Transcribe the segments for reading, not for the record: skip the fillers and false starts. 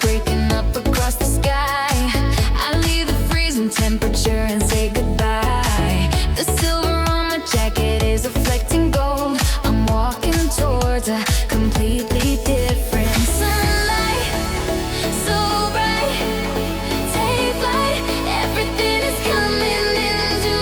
breaking up across the sky. I leave the freezing temperature and say goodbye. The silver on my jacket is reflecting gold. I'm walking towards a completely different sunlight, so bright. Take flight, everything is coming into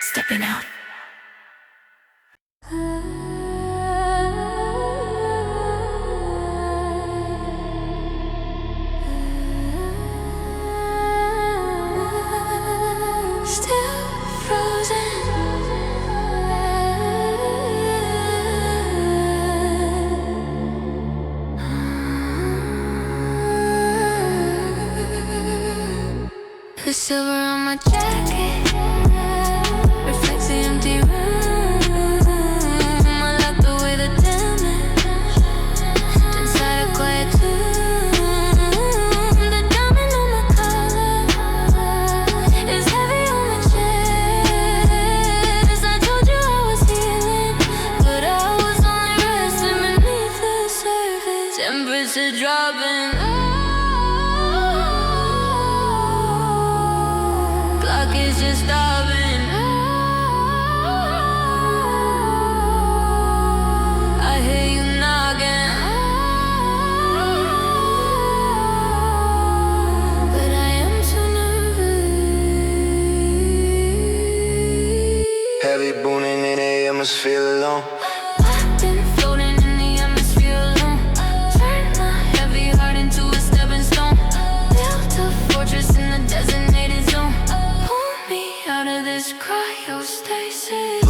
stepping out. Still frozen. The silver on my jacket reflects the empty room. I love the way the damage inside a quiet tomb. The diamond on my collar is heavy on my chest. I told you I was healing, but I was only resting beneath the surface. Temperature dropping. Clock is just stopping. I hear you knocking, but I am so nervous. Heavy booming in the atmosphere alone. I've been floating in the atmosphere alone. Turn my heavy heart into a stepping stone. Built a fortress in the designated zone. Pull me out of this cryostasis.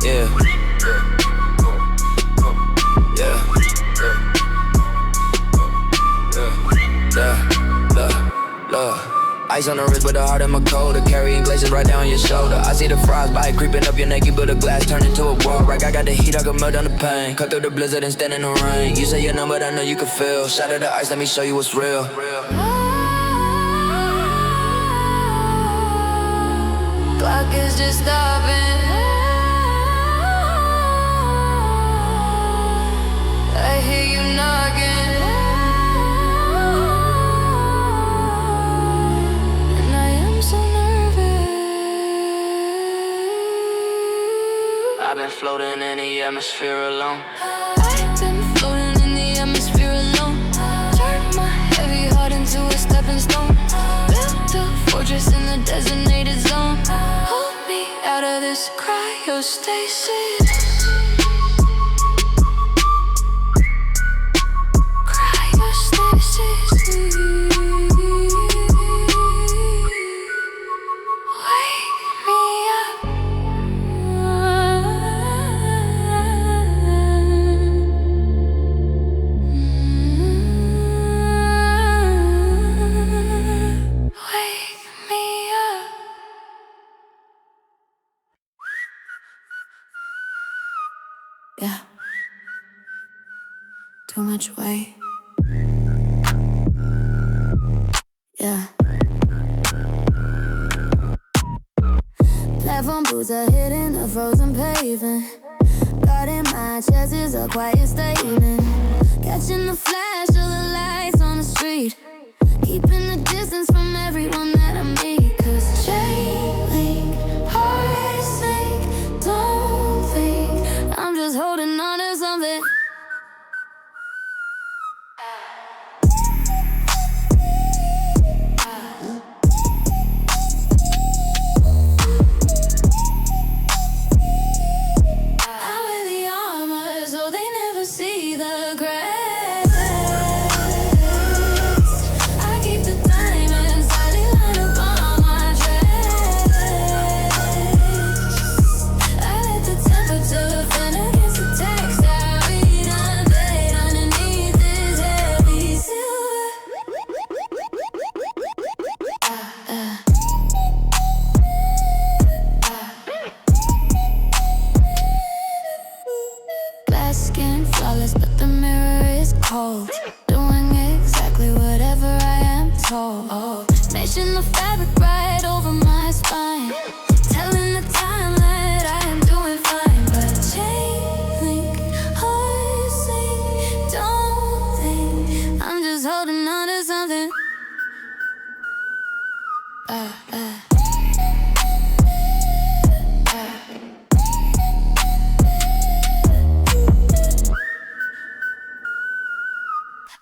Yeah. Ice on the wrist, but the heart in my cold. Carrying glaciers right down your shoulder. I see the frostbite creeping up your neck. You build a glass, turn into a wall. Right, I got the heat, I can melt down the pain. Cut through the blizzard and stand in the rain. You say your number, I know you can feel. Shatter the ice, let me show you what's real. Clock is just stopping. I hear you knocking, and I am so nervous. I've been floating in the atmosphere alone. I've been floating in the atmosphere alone. Turn my heavy heart into a stepping stone. Built a fortress in the designated zone. Hold me out of this is cryostasis. Yeah, too much weight. Yeah. Platform boots are hitting the frozen pavement. God in my chest is a quiet statement. Catching the flash of the lights on the street. Keeping the distance from everyone that I meet. Cause chain link, heart sink, don't think I'm just holding on to something. Skin flawless, but the mirror is cold. Doing exactly whatever I am told. Matching the fabric right over my spine. Telling the time that I am doing fine. But chain link, heart sink, don't think I'm just holding on to something.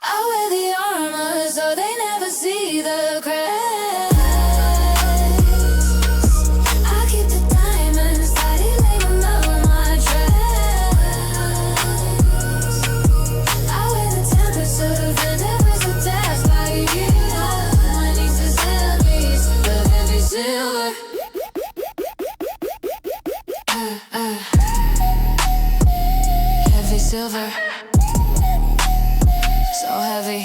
I wear the armor so they never see the cracks. I keep the diamonds tidy laying on my dress. I wear the temperature, the devil's a task. Like you know, my niece is heavy, the heavy silver. Heavy silver. So heavy.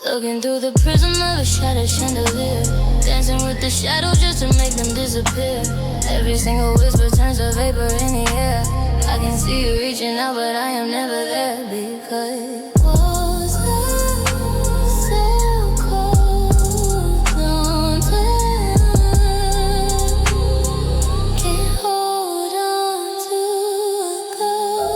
Looking through the prism of a shattered chandelier, dancing with the shadows just to make them disappear. Every single whisper turns to vapor in the air. I can see you reaching out, but I am never there because walls are so cold. Don't can't hold on to a goal.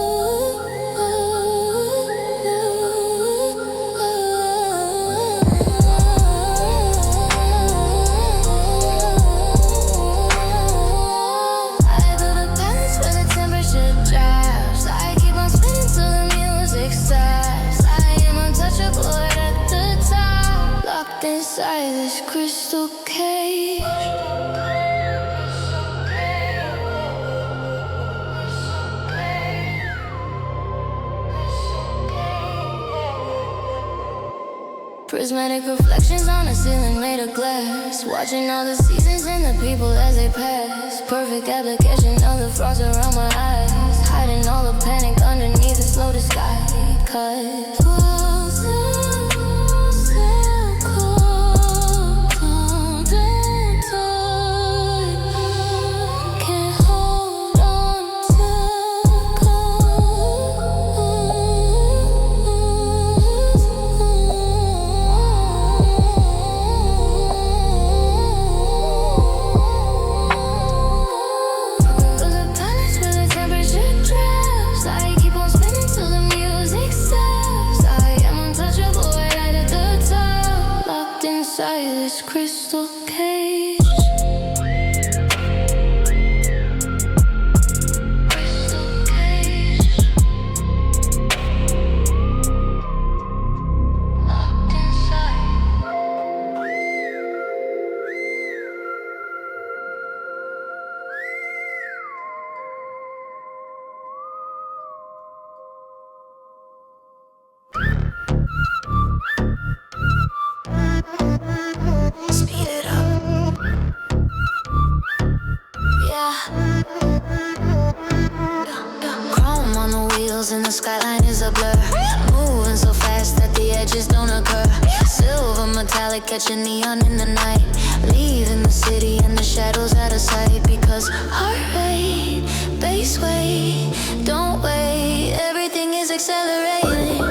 Inside this crystal cage. Prismatic reflections on the ceiling made of glass. Watching all the seasons and the people as they pass. Perfect application of the frost around my eyes. Hiding all the panic underneath the slow disguise. Cause walls are so cold, cold and tight. Can't hold on to Those are planets where the temperature drops. Like shadows and the skyline is a blur. Moving so fast that the edges don't occur. Silver metallic catching neon in the night. Leaving the city and the shadows out of sight. Because heart rate, base weight, don't wait. Everything is accelerating.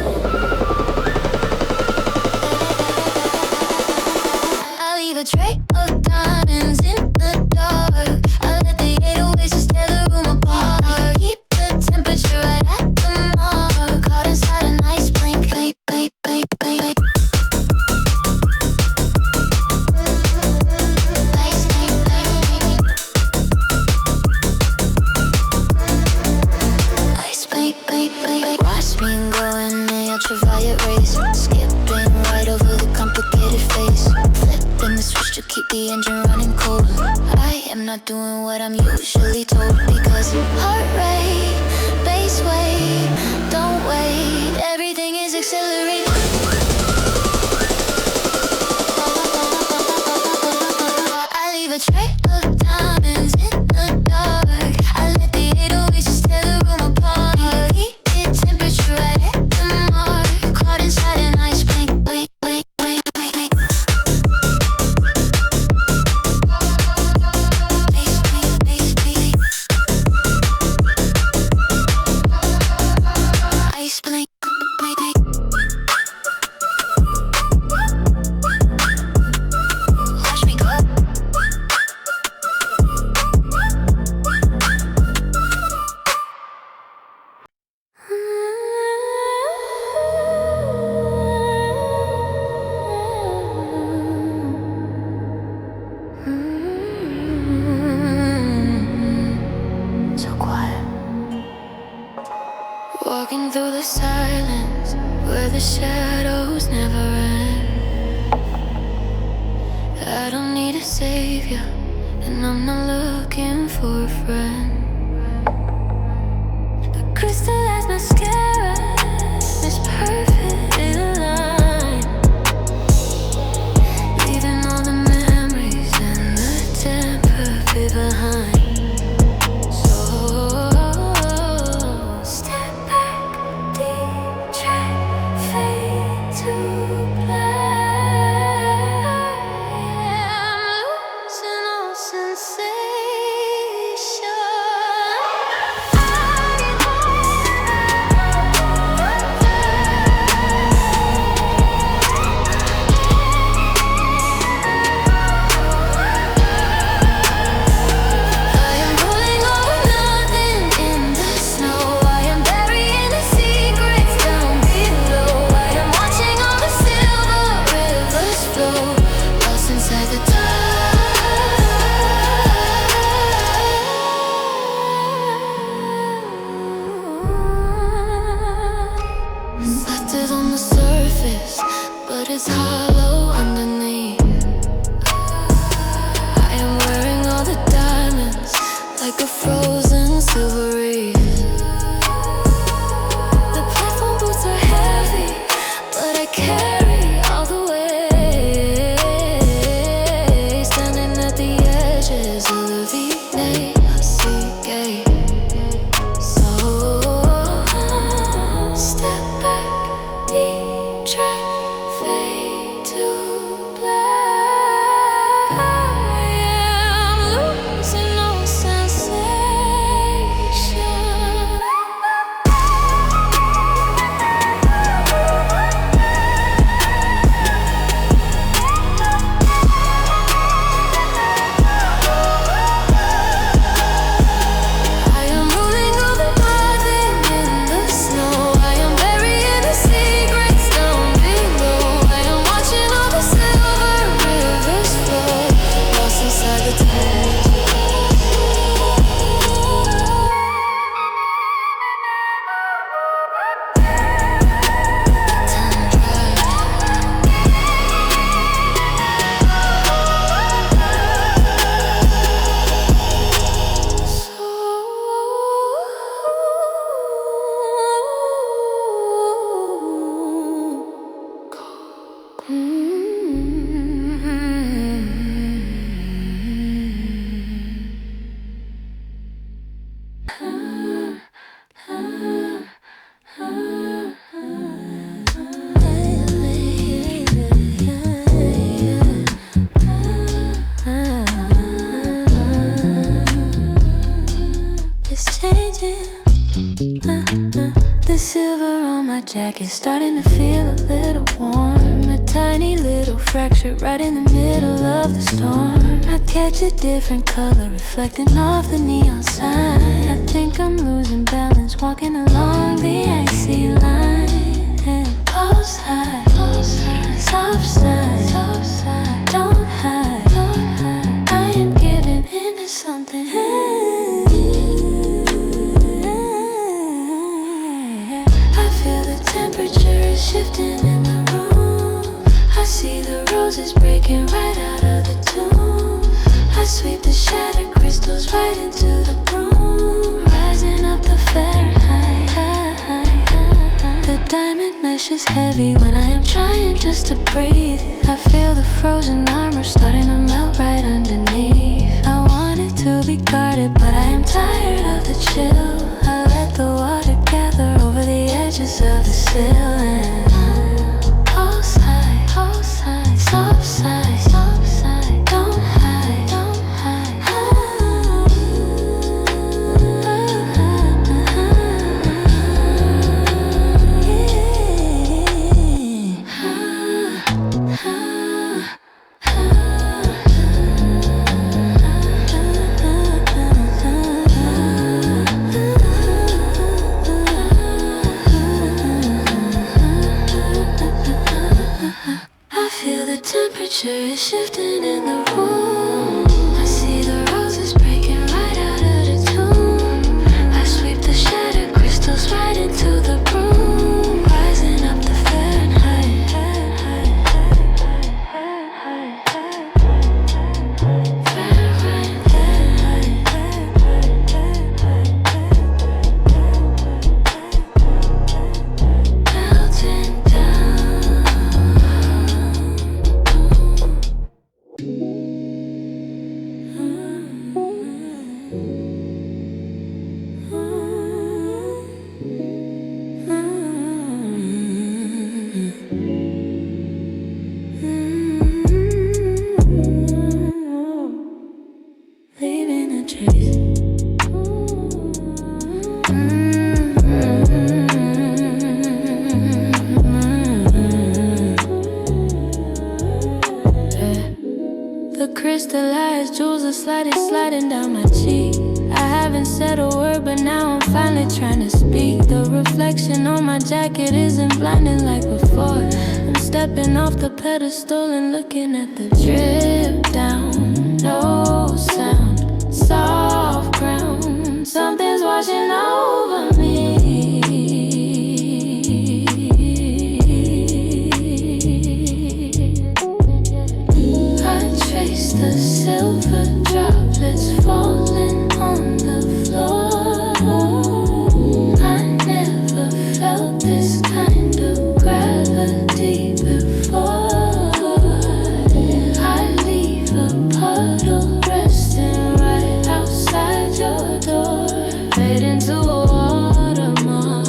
I leave a trail of diamonds in the dark. I let the 808s just tear the room apart. Keep the temperature right at the mark. Caught inside an ice blink. Ice blink, blink, blink. Watch me go in the ultraviolet rays. Skipping right over the complicated phase. Flipping the switch to keep the engine running cold. I am not doing what I'm usually told. Because heart rate, base weight, don't wait. Everything is accelerating. I leave a trail of diamonds in the dark. I let the 808s just tear the room apart. Keep the temperature right at the mark. Caught inside an ice blink, blink, blink, blink, blink, blink. Ice blink, blink, blink. Ice blink, blink, blink. Watch me go. So quiet. Walking through the silence where the shadows never end. I don't need a savior, and I'm not looking for a friend. But crystallized mascara is perfectly aligned, leaving all the memories and the temper behind. So step back, deep track, fade to black. I'm losing all sensation. I get my jacket, starting to feel a little warm. A tiny little fracture right in the middle of the storm. I catch a different color reflecting off the neon sign. I think I'm losing balance walking along the icy line. And pulse high, soft side, don't hide. I am giving into something. I feel the temperature is shifting in the room. I see the roses breaking right out of the tomb. I sweep the shattered crystals right into the room, rising up the Fahrenheit. The diamond mesh is heavy when I am trying just to breathe. I feel the frozen armor starting to melt right underneath. I want it to be guarded, but I am tired of the chill. I let the water gather over the edges of the sill. And pulse high, soft side, don't hide, I feel the temperature is shifting in the room. I see the roses breaking right out of the tomb. I sweep the shattered crystals right into the room, rising up the Fahrenheit. Melting down. Leaving a trace. The crystallized jewels are sliding down my cheek. I haven't said a word, but now I'm finally trying to speak. The reflection on my jacket isn't blinding like before. I'm stepping off the pedestal and looking at the drip down. No sound, soft ground. Something's washing over me. I trace the silver droplets falling on the floor. I never felt this kind of gravity before. I leave a puddle resting right outside your door, fade into a watermark.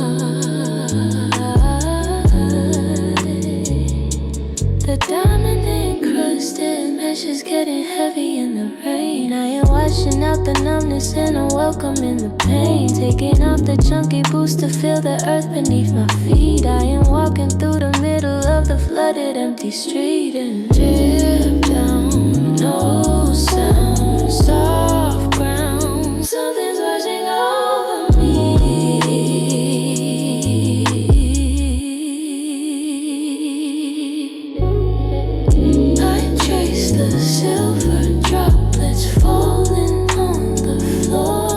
The diamond encrusted mesh is getting heavy in the rain. I am washing out the numbness and I'm welcoming the pain. Taking off the chunky boots to feel the earth beneath my feet. I am walking through the middle of the flooded empty street. And drip down, no sound, soft ground. Something's washing over me. I trace the silver droplets falling on the floor.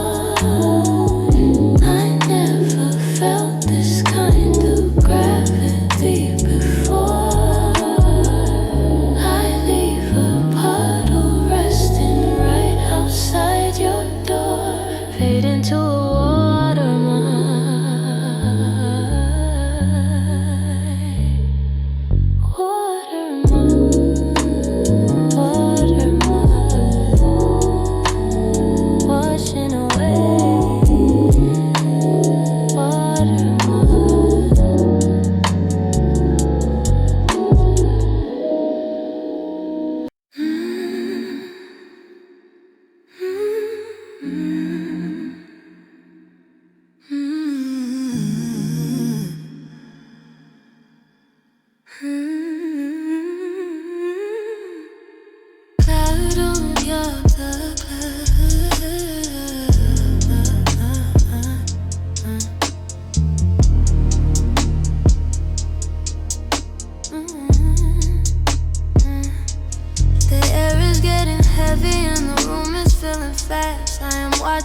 I never felt this kind of gravity before. I leave a puddle resting right outside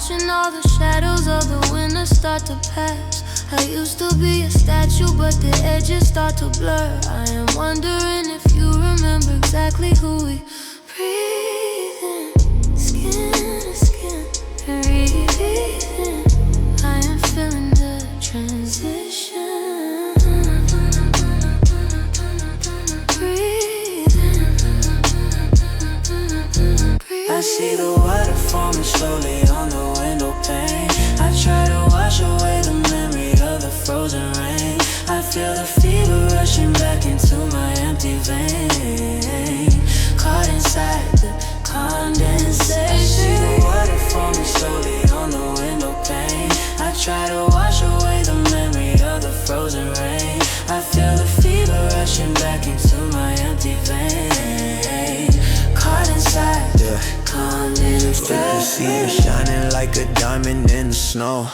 watching all the shadows of the winter start to pass. I used to be a statue, but the edges start to blur. I am wondering if you remember exactly who we breathe in, skin to skin, breathing. I am feeling the transition. Breathing. I see the water forming slowly on the window pane. I try to wash away the memory of the frozen rain. I feel the fever rushing back into my empty vein. Caught inside the condensation. I see the water forming slowly on the window pane. I try to wash away the memory of the frozen rain. I feel the fever rushing back into my empty vein. Caught inside the condensation. We can see it shining like a diamond in the snow.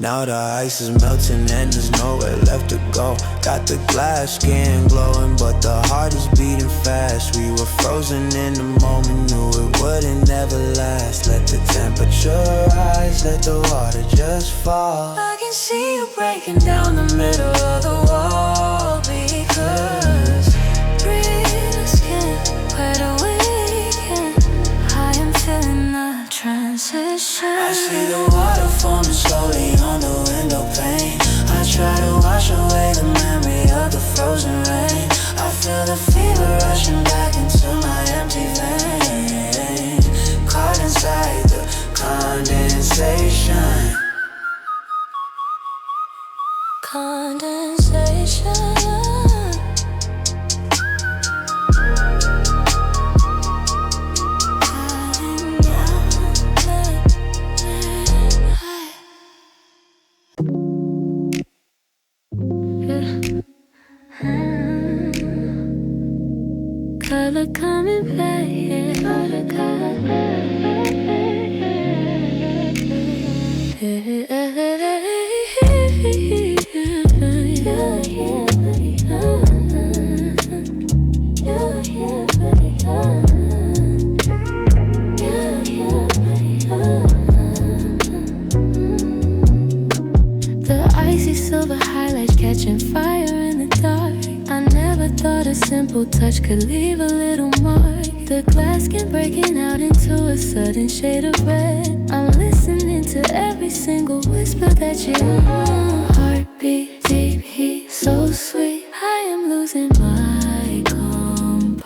Now the ice is melting and there's nowhere left to go. Got the glass skin glowing, but the heart is beating fast. We were frozen in the moment, knew it wouldn't never last. Let the temperature rise, let the water just fall. I can see you breaking down the middle of the wall. Because breathe the skin, where the weekend. I am feeling the transition. I see the water forming slowly on the window pane. I try to wash away the memory of the frozen rain. I feel the fever rushing back into my empty vein. Caught inside the condensation. Condensation. Color coming back, yeah. Color coming back. The icy silver highlights catching fire in the dark. I never thought a simple touch could leave a little mark. The glass skin breaking out into a sudden shade of red. I'm listening to every single whisper that you heartbeat, deep heat, so sweet. I am losing my composure.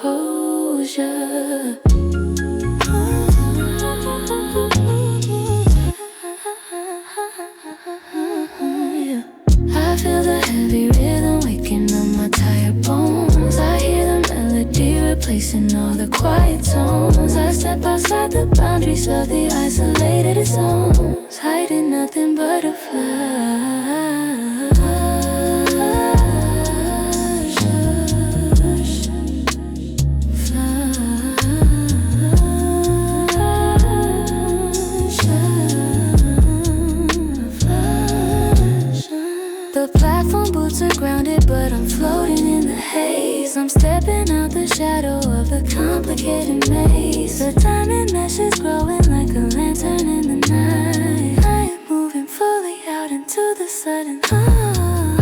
I feel the heavy rhythm waking up my tired bones. I hear the melody replacing all the quiet tones. I step outside the boundaries of the isolated zones, hiding nothing but a flash. The platform boots are grounded, but I'm floating in the haze. I'm stepping out the shadow of the complicated maze. The diamond mesh is growing like a lantern in the night. I am moving fully out into the sudden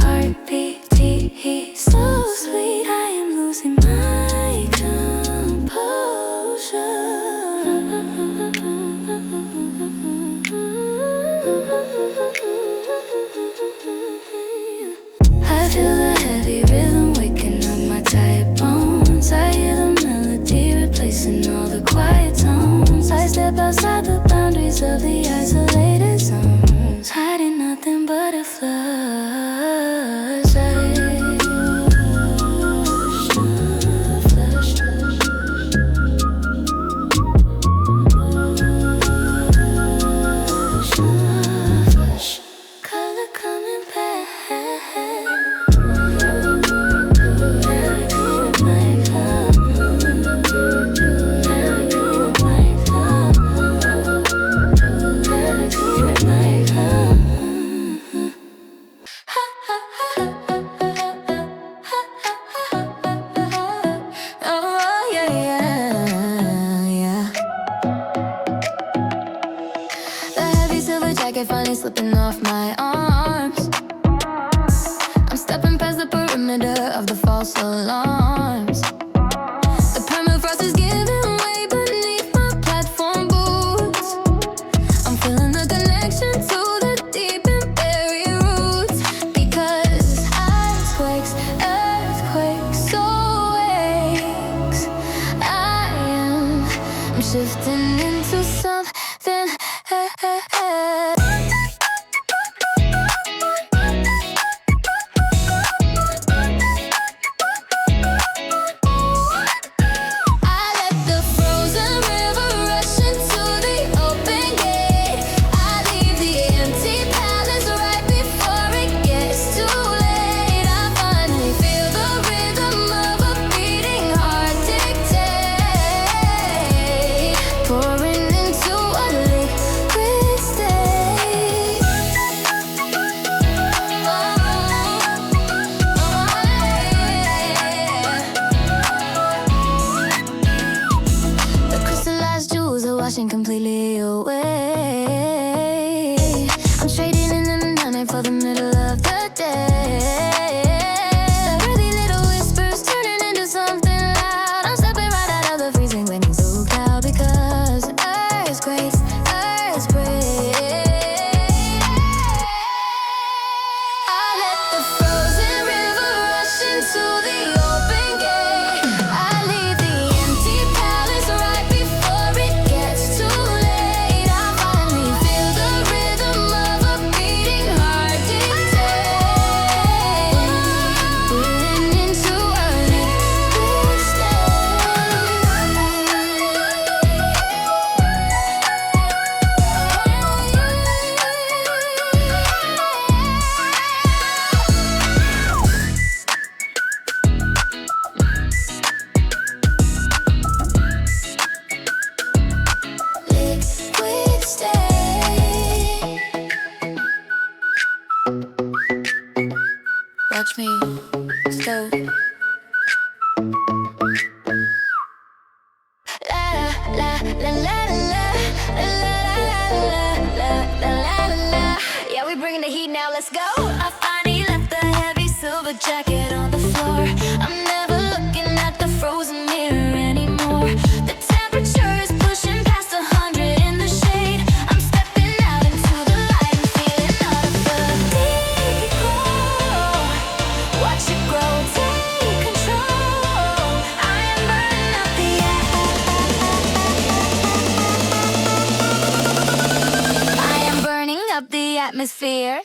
heartbeat, deep heat, so sweet. I am losing my composure. I feel the heavy rhythm waking up my tired bones. I hear the melody replacing all the quiet tones. I step outside the boundaries of the isolated zones, hiding nothing but a flood. stepping past the perimeter of the false alarms. The PermaFrosta is giving way beneath my platform boots. I'm feeling the connection to the deep and buried roots. Because earthquakes, so wakes. I'm shifting into something. Washing completely away. I'm trading in the night for the middle of the day. The pretty little whispers turning into something loud. I'm stepping right out of the freezing when he's so loud. Because earthquakes. I let the frozen river rush into the open gate. I leave the empty palace right before it gets too late. I finally feel the rhythm of a beating heart dictate. We're into a liquid state. Watch me float. La la la la la la la la. Yeah, we bringing the heat now. Let's go. I finally left the heavy silver jacket on the floor. I'm never looking at the frozen mirror anymore. The temperature is pushing past 100 in the shade. I'm stepping out into the light and feeling out of the deep cold. Watch it grow, take control. I am burning up the I am burning up the atmosphere.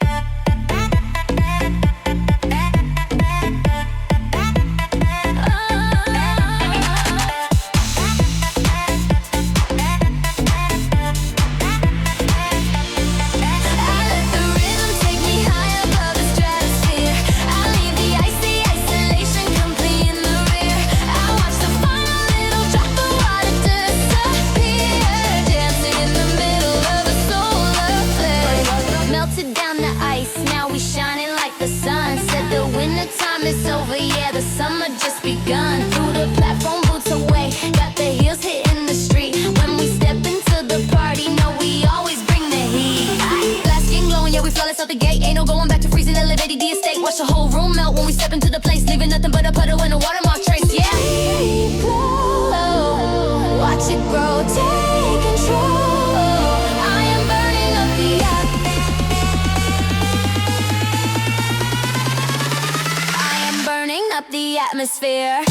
It's over, yeah, the summer just begun. Threw the platform boots away, got the heels hitting the street. When we step into the party, no, we always bring the heat. Glass skin glowing, yeah, we flawless out the gate. Ain't no going back to freezing, elevated the estate. Watch the whole room melt when we step into the place, leaving nothing but a puddle and a watermark trace, yeah. Watch it grow, take control. I am burning up the burning up the atmosphere.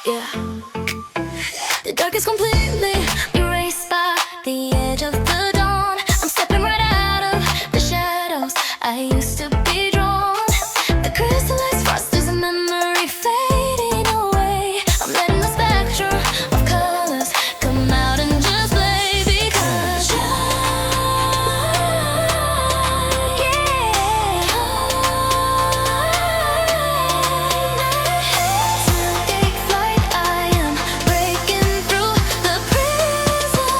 Yeah. The dark is completely erased by the edge of the dawn. I'm stepping right out of the shadows I used to be drawn. The crystallized frost is a memory fading away. I'm letting the spectrum of colors come out and just play because take flight, I am breaking through the prison.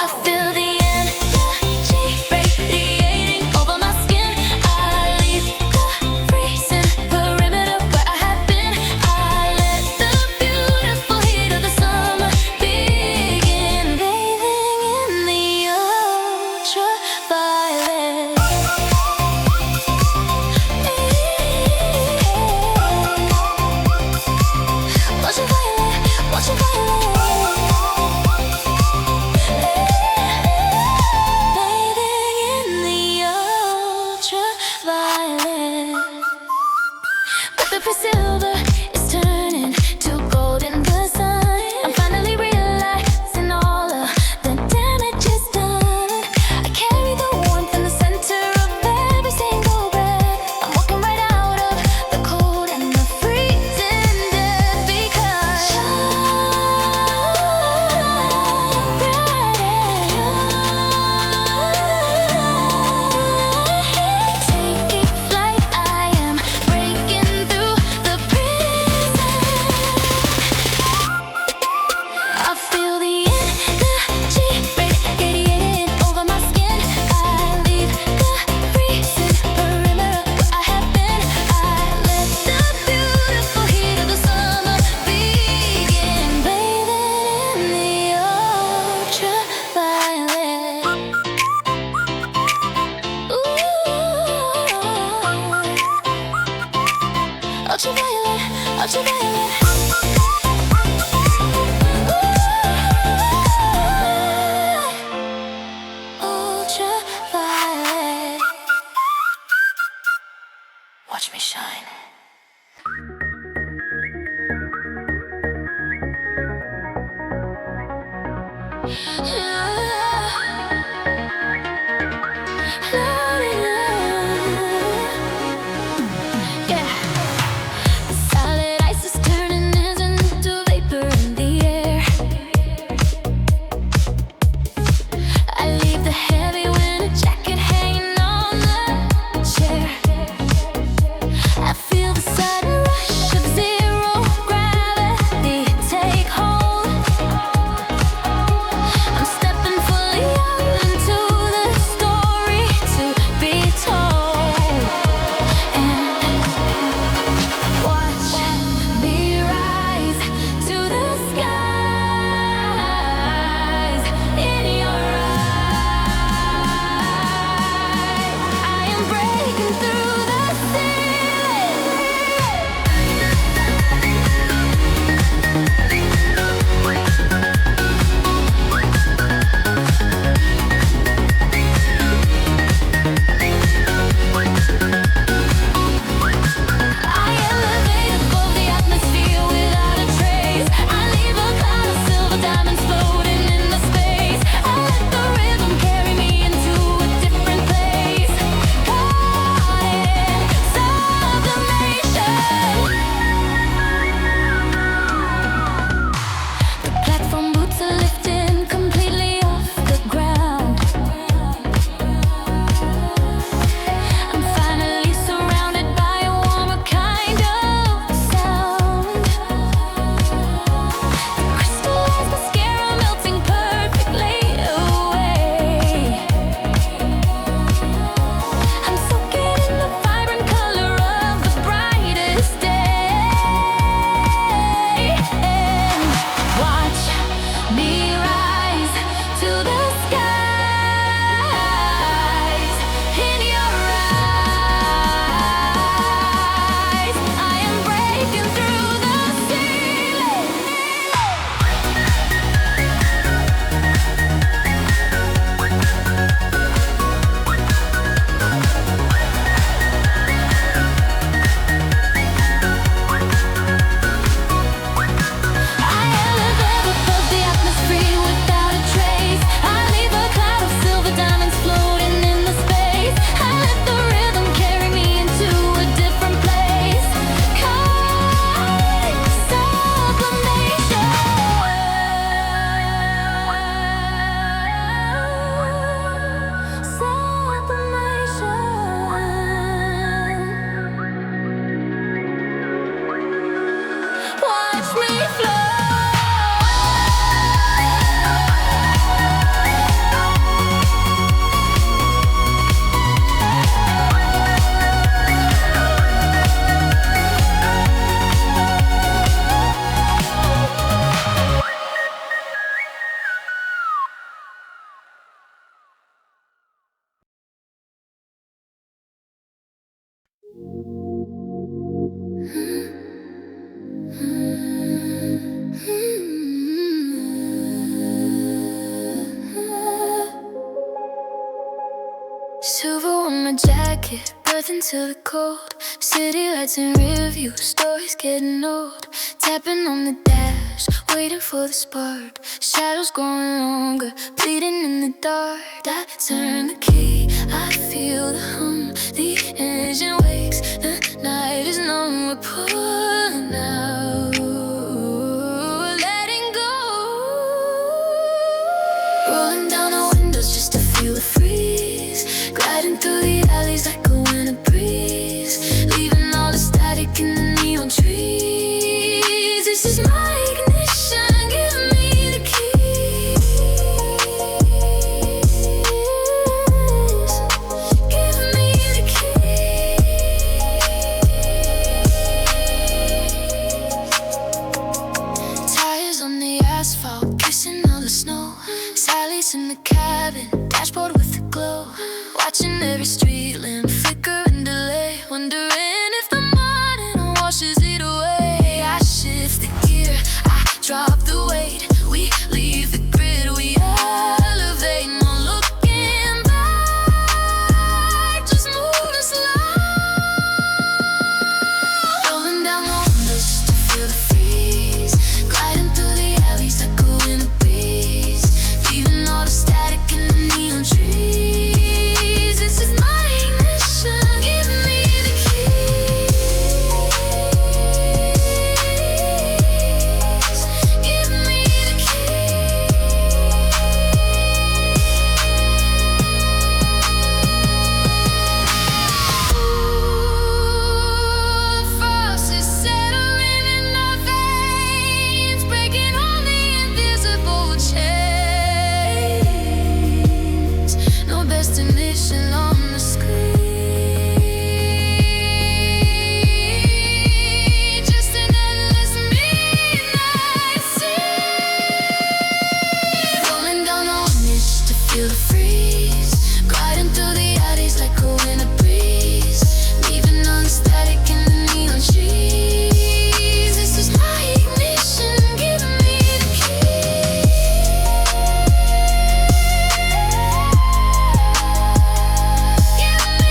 I feel the energy radiating over my skin. I leave the freezing perimeter where I have been. I let the beautiful heat of the summer begin. Bathing in the ultraviolet. Bathing in the ultraviolet. But the silver is turning to gold in the sun. I'm finally realizing all of the damage is done. I carry the warmth in the center of every single breath. I'm walking right out of the cold and the freezing death because taking flight, I am breaking through the prison. I feel the energy radiating over my skin. I leave the freezing perimeter where I have been. I let the beautiful heat of the summer begin. Bathing in the ultraviolet. Ultraviolet, ultraviolet. Ultraviolet. Watch me shine. Yeah. Solid ice is turning into vapor in the air. I leave the heavy winter jacket hanging on the chair. I feel the sudden rush to the cold. City lights in rear view, stories getting old. Tapping on the dash, waiting for the spark. Shadows growing longer, bleeding in the dark. I turn the key, I feel the hum. The engine wakes, the night is numb. We're pulling out, letting go. Rolling down the windows just to feel the freeze. Gliding through the alleys like a winter breeze. Leaving all the static in the neon trees. This is my ignition, give me the keys. Give me the keys. Tires on the asphalt, kissing all the snow. Sally's in the cabin, dashboard with the glow. Watching every street lamp flicker and delay. Wondering if the morning washes it away. I shift the gear, I drop the weight. We leave the grid, we elevate. No looking back, just moving slow. Rolling down the windows just to feel the freeze. Gliding through the alleys like a winter breeze. Leaving all the static in the neon trees. This is my ignition, give me the keys. Give me the keys. Ooh, the frost is settling in our veins, breaking all the invisible chains. No destination on the screen, just an endless midnight sea. Rolling down the windows just to feel the freeze. Gliding through the alleys like a winter breeze. Leaving all the static in the neon trees. This is my ignition, give me the keys. Give me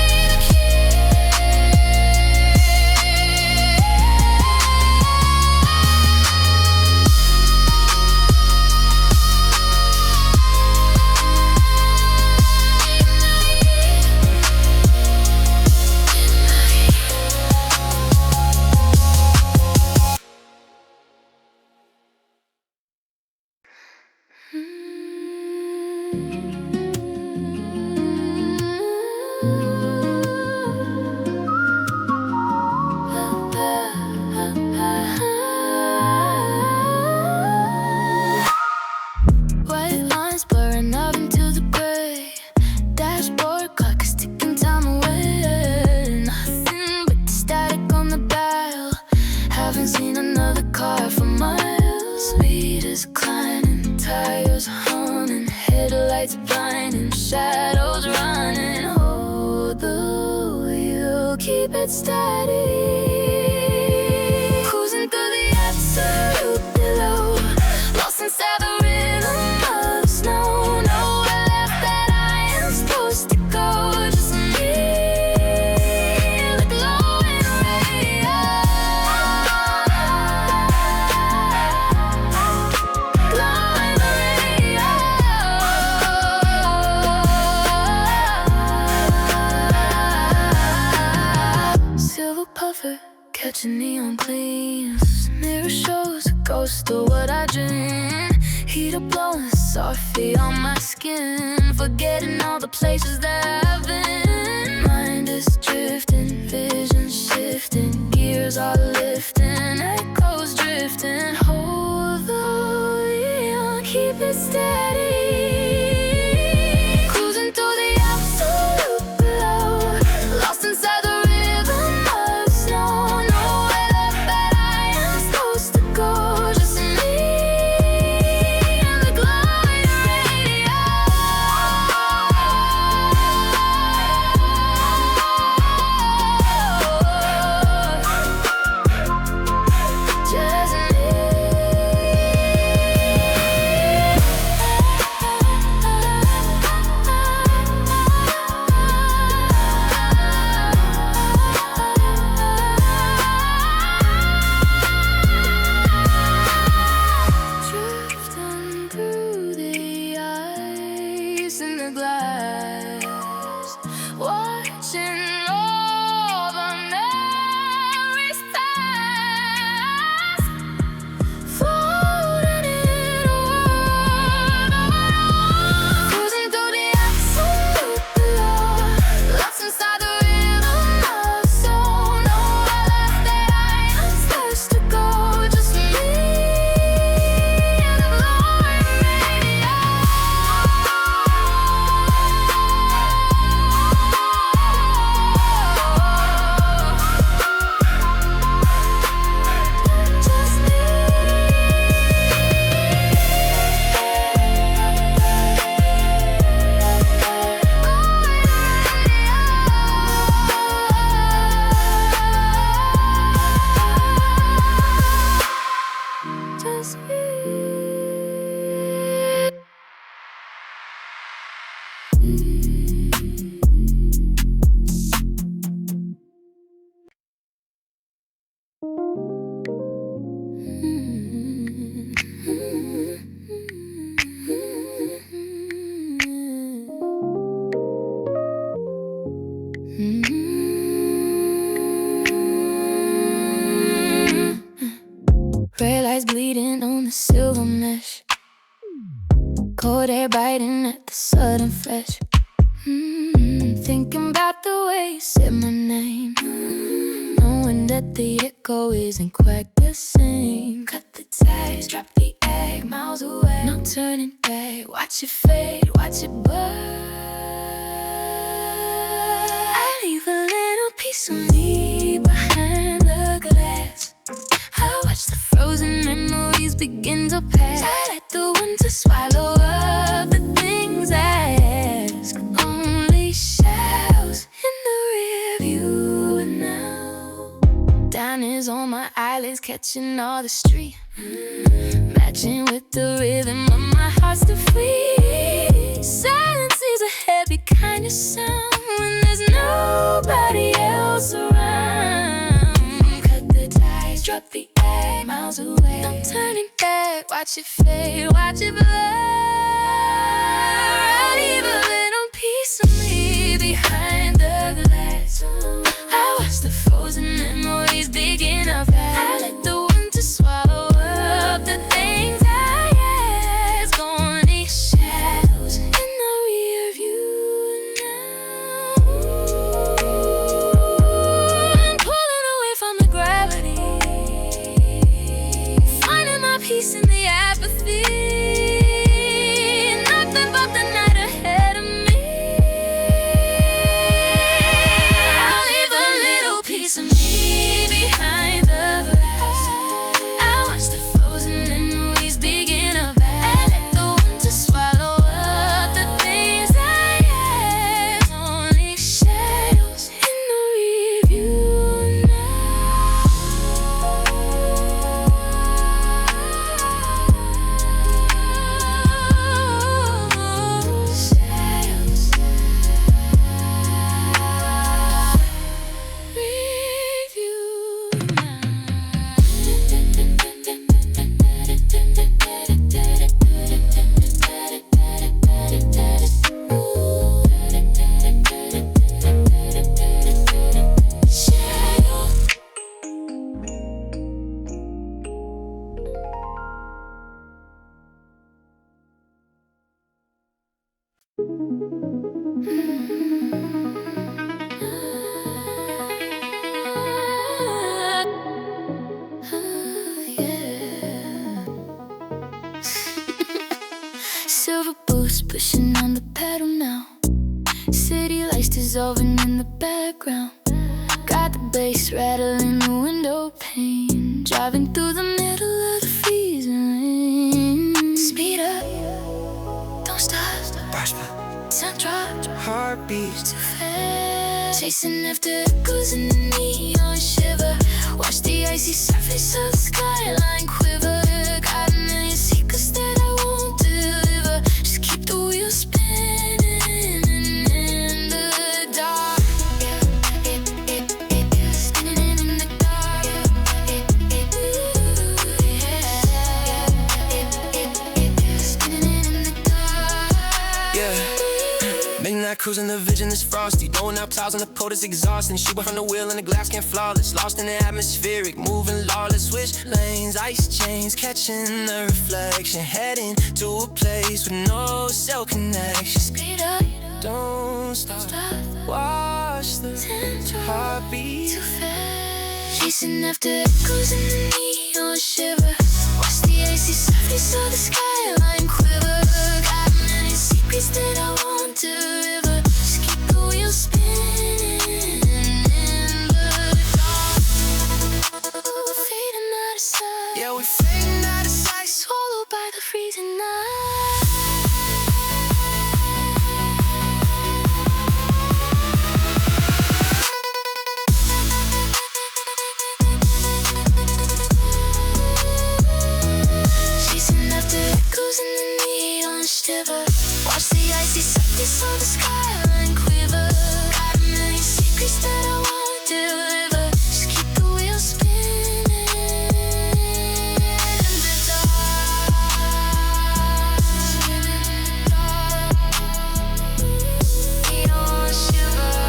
the white lines blurring out into the gray. Dashboard clock is ticking time away. Nothing but the static on the dial. Haven't seen another car for miles. Speed is declining, tires humming, headlights blinding, shadows running. Hold the wheel, keep it steady. Cruising through the absolute below, lost inside the rhythm of the snow. Nowhere left that I am supposed to go. Just me, the glowing radio. Glowing radio. Silver puffer, catching neon gleams. Mirror shows a ghost of what I dream. Heater blowing softly on my skin. Forgetting all the places that I've been. Mind is drifting, vision shifting. Gears are lifting, echoes drifting. Hold the wheel, keep it steady. Cruising through the absolute below, lost inside the rhythm of the snow. Nowhere left that I am supposed to go. Just me and the glowing radio. Just me. bleeding on the silver mesh. Cold air biting at the sudden flesh. Thinking about the way you said my name. Knowing that the echo isn't quite the same. Cut the ties, drop the egg, miles away. No turning back, watch it fade, watch it burn. I leave a little piece of me behind the glass. I watch the frozen memories begin to pass. I let the winter swallow up the things I ask. Only shadows in the rear view now. Down is on my eyelids, catching all the street. Matching with the rhythm of my heart still free. Silence is a heavy kind of sound when there's nobody else around. Cut the ties, drop the egg, miles away. No turning back, watch it fade, watch it blur. I leave a little piece of me behind the glass. I watch the frozen memories begin up. I let the winter swallow up the things I ask. Only shadows in the rear view now. I'm pulling away from the gravity, finding my peace in the apathy. Nothing but the night ahead of me. I'll leave a little piece of me behind the glass. I watch the frozen memories begin to pass. I let the winter swallow up the things I ask. Only shadows in the rear view now. Shadows, rear view Shadow. Silver boots pushing on the pedal now. City lights dissolving in the background. Got the bass rattling the window pane. Driving through the middle of the freezing rain. Speed up, don't stop. Sound drop, Heartbeats. too fast. Chasing after echoes in the neon shiver. Watch the icy surface of the skyline quiver. Got a million secrets that I won't deliver. Just keep the wheels spinning in the dark. Spinning in the dark. Spinning in the dark. Yeah. Midnight cruising, the vision is frosty. Throwing out clouds on the pole is exhausting. She went from the wheel and the glass can't flawless. Lost in the atmospheric, moving lawless. Switch lanes, ice chains, catching the reflection. Heading to a place with no cell connection. Speed up, Don't stop, stop. watch the heartbeat. Too fast. Chasing after echoes in the neon shiver. Watch the icy surface of the skyline quiver. Got many secrets that I won't deliver. Just keep the wheels spinning in the dark. Fading out of sight. Yeah, we fading out of sight. Swallowed by the freezing night. Chasing after echoes in the neon shiver. Watch the icy surface of the skyline quiver. Got a million secrets that I won't deliver. Just keep the wheels spinning in the dark. Neon shiver.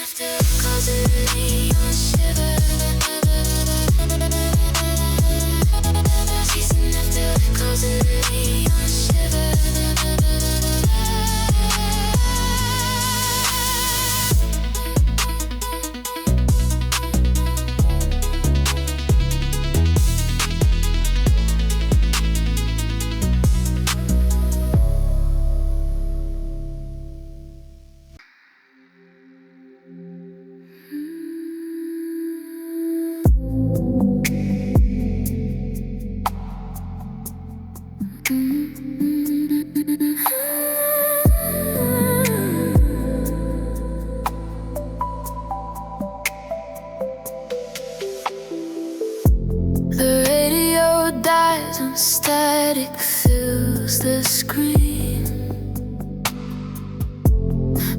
after closing the neon shiver. Chasing after closing the neon shiver. The radio dies and static fills the screen.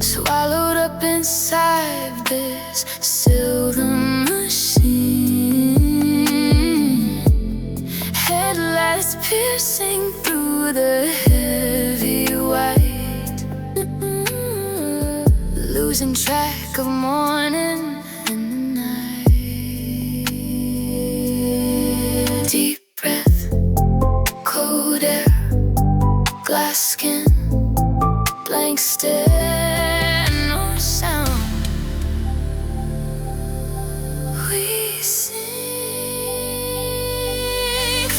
Swallowed up inside this silver machine. Headlights piercing through the heavy white. Losing track of morning and the night. Deep breath, cold air, glass skin, blank stare, no sound. We sink,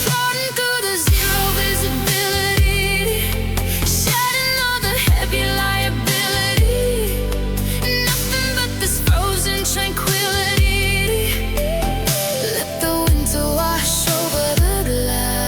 floating through the zero visibility, shedding all the heavy liability. Nothing but this frozen tranquility. Let the winter wash over the glass.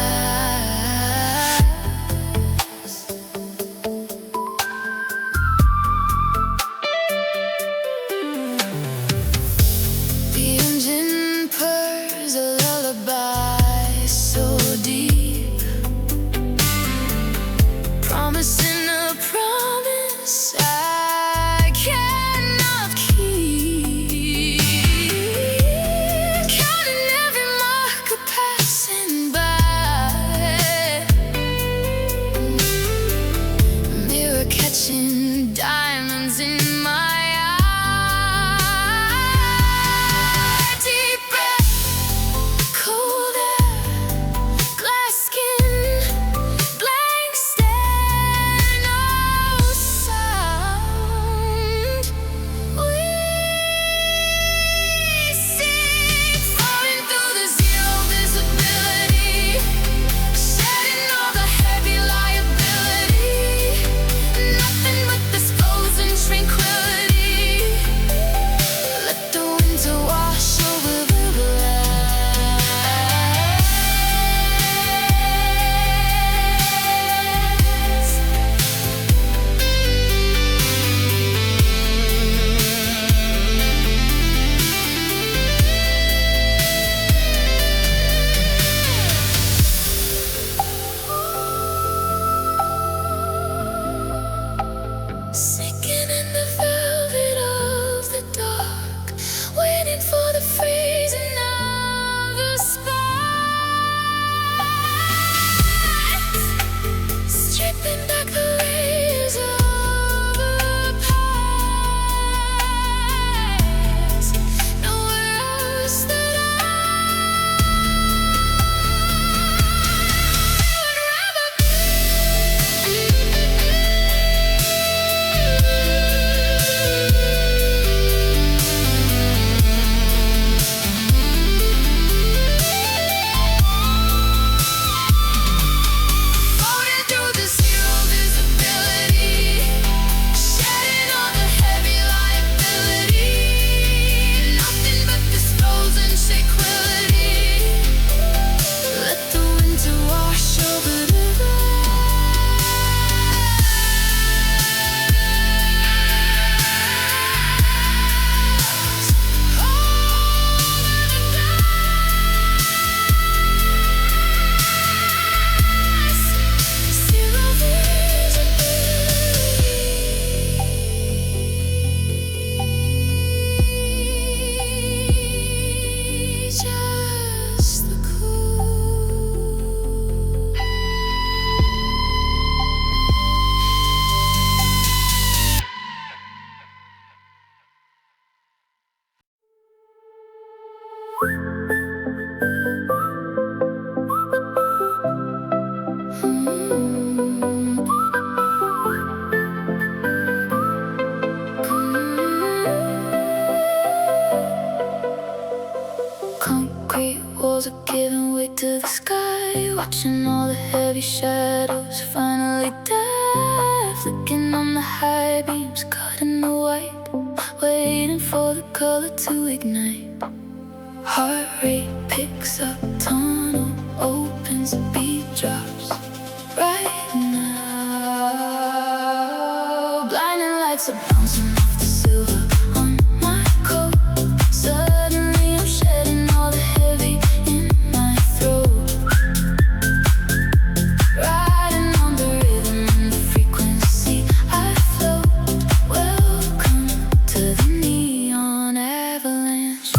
watching all the heavy shadows finally die, flicking on the high beams, cutting the white, waiting for the color to ignite. Heart rate picks up, tunnel opens, beat drops right now. Blinding lights are bouncing off the silver on my coat. Suddenly I'm shedding all the heavy in my throat, riding on the rhythm and the frequency I float. Welcome to the neon avalanche.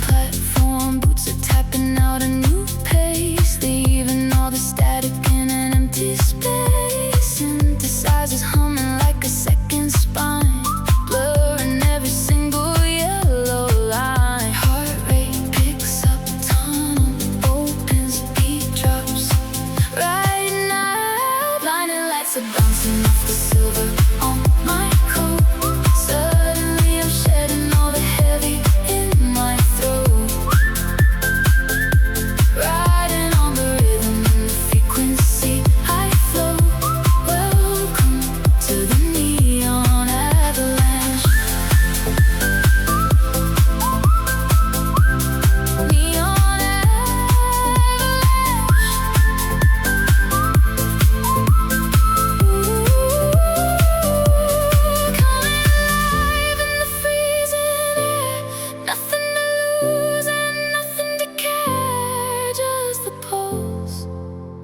Platform boots are tapping out a new pace, leaving all the static in an empty space. Synthesizers humming like a second spine, blurring every single yellow line. Heart rate picks up, tunnel opens, beat drops right now. Blinding lights are bouncing off the silver on my coat. Suddenly I'm shedding all the heavy in my throat, riding on the rhythm and the frequency I float. Welcome to the neon avalanche. Neon avalanche. Coming alive in the freezing air, nothing to lose and nothing to care, just the pulse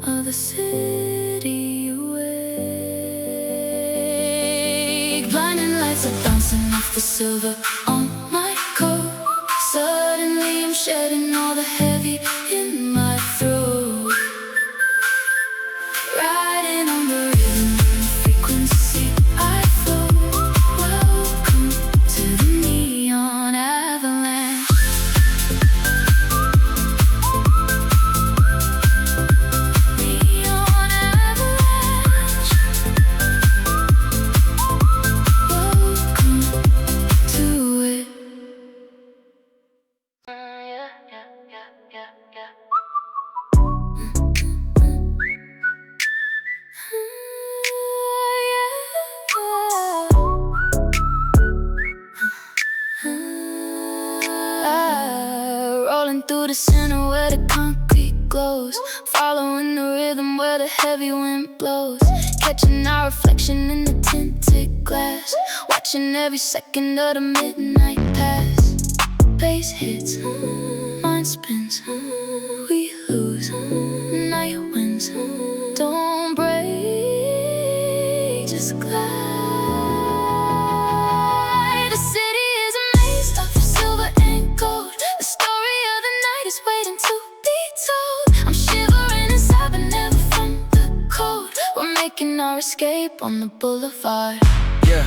of the city awake. Blinding lights are bouncing off the silver on my coat. Suddenly I'm shedding all the heavy in my throat, riding on the rhythm and the frequency I float. Welcome to the neon avalanche. Neon avalanche. Welcome to it. Rolling through the center where the concrete glows, following the rhythm where the heavy wind blows, catching our reflection in the tinted glass, watching every second of the midnight pass. Bass hits, mind spins, we lose, night winds. Don't break, just glide. The city is a maze of silver and gold. The story of the night is waiting to be told. I'm shivering inside but never from the cold. We're making our escape on the boulevard. Yeah,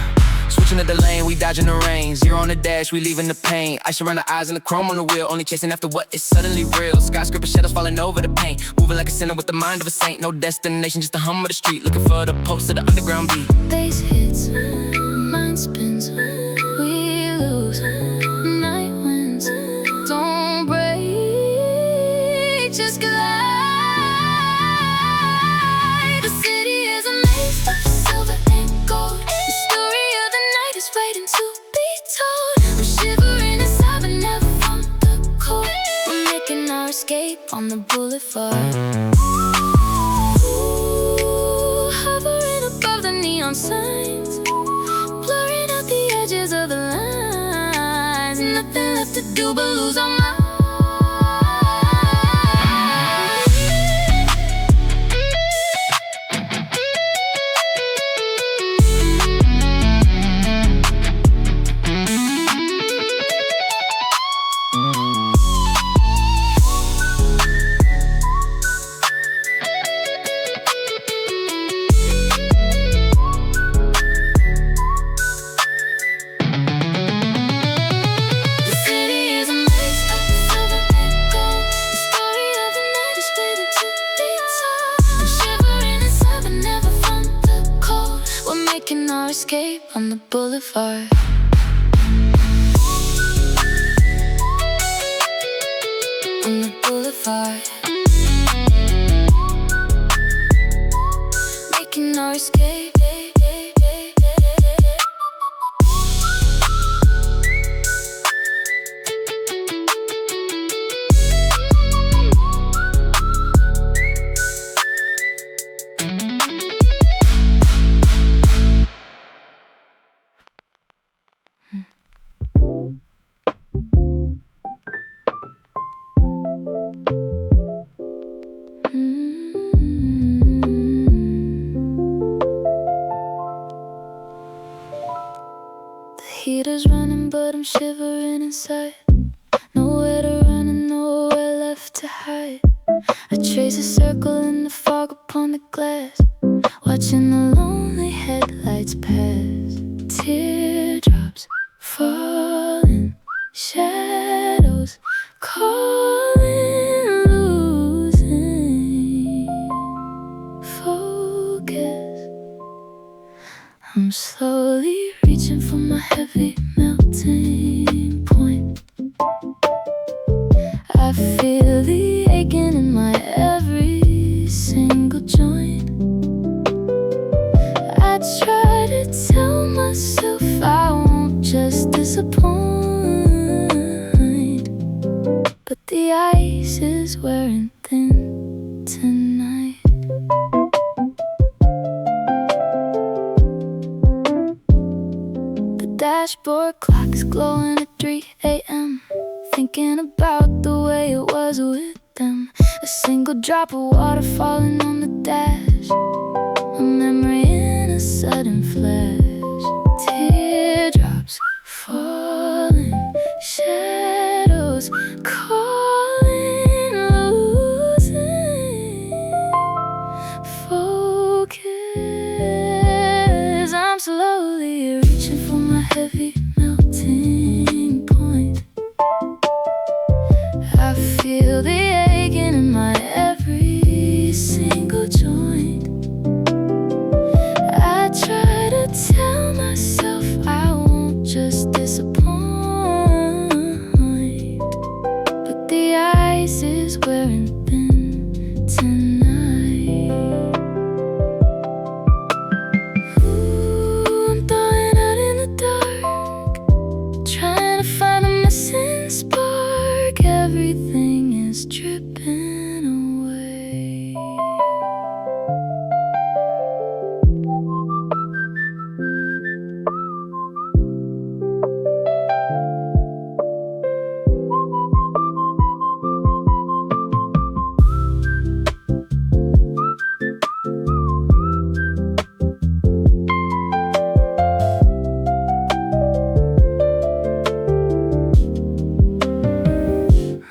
switching to the lane, we dodging the rain. Zero on the dash, we leaving the pain. Ice around the eyes and the chrome on the wheel, only chasing after what is suddenly real. Skyscraper shadows falling over the paint, moving like a sinner with the mind of a saint. No destination, just the hum of the street, looking for the pulse of the underground beat. Bass hits, mind spins, we lose, night winds. Don't break, just glide. The city is a maze of silver and gold. The story of the night is waiting to be told. I'm shivering inside but never from the cold. We're making our escape on the boulevard. Ooh, hovering above the neon signs, blurring out the edges of the lines. Nothing left to do but lose our minds. escape on the boulevard. far. Making no escape. Heater's running, but I'm shivering inside. Nowhere to run and nowhere left to hide. I trace a circle in the fog upon the glass, watching the lonely headlights pass. Teardrops falling, shadows calling, losing focus. I'm slowly reaching for my heavy melting point. I feel the aching in my every single joint. I try to tell myself I won't just disappoint, but the ice is wearing thin tonight. Dashboard clock is glowing at 3 a.m. Thinking about the way it was with them. A single drop of water falling on the dash, a memory in a sudden flash. Teardrops falling, shadows calling, losing focus. I'm slowly reaching for my heavy melting point. I feel the aching in my every single joint. I try to tell myself I won't just disappoint, but the ice is wearing thin tonight. Ooh, I'm thawing out in the dark, trying to find a missing spark. Everything is dripping away.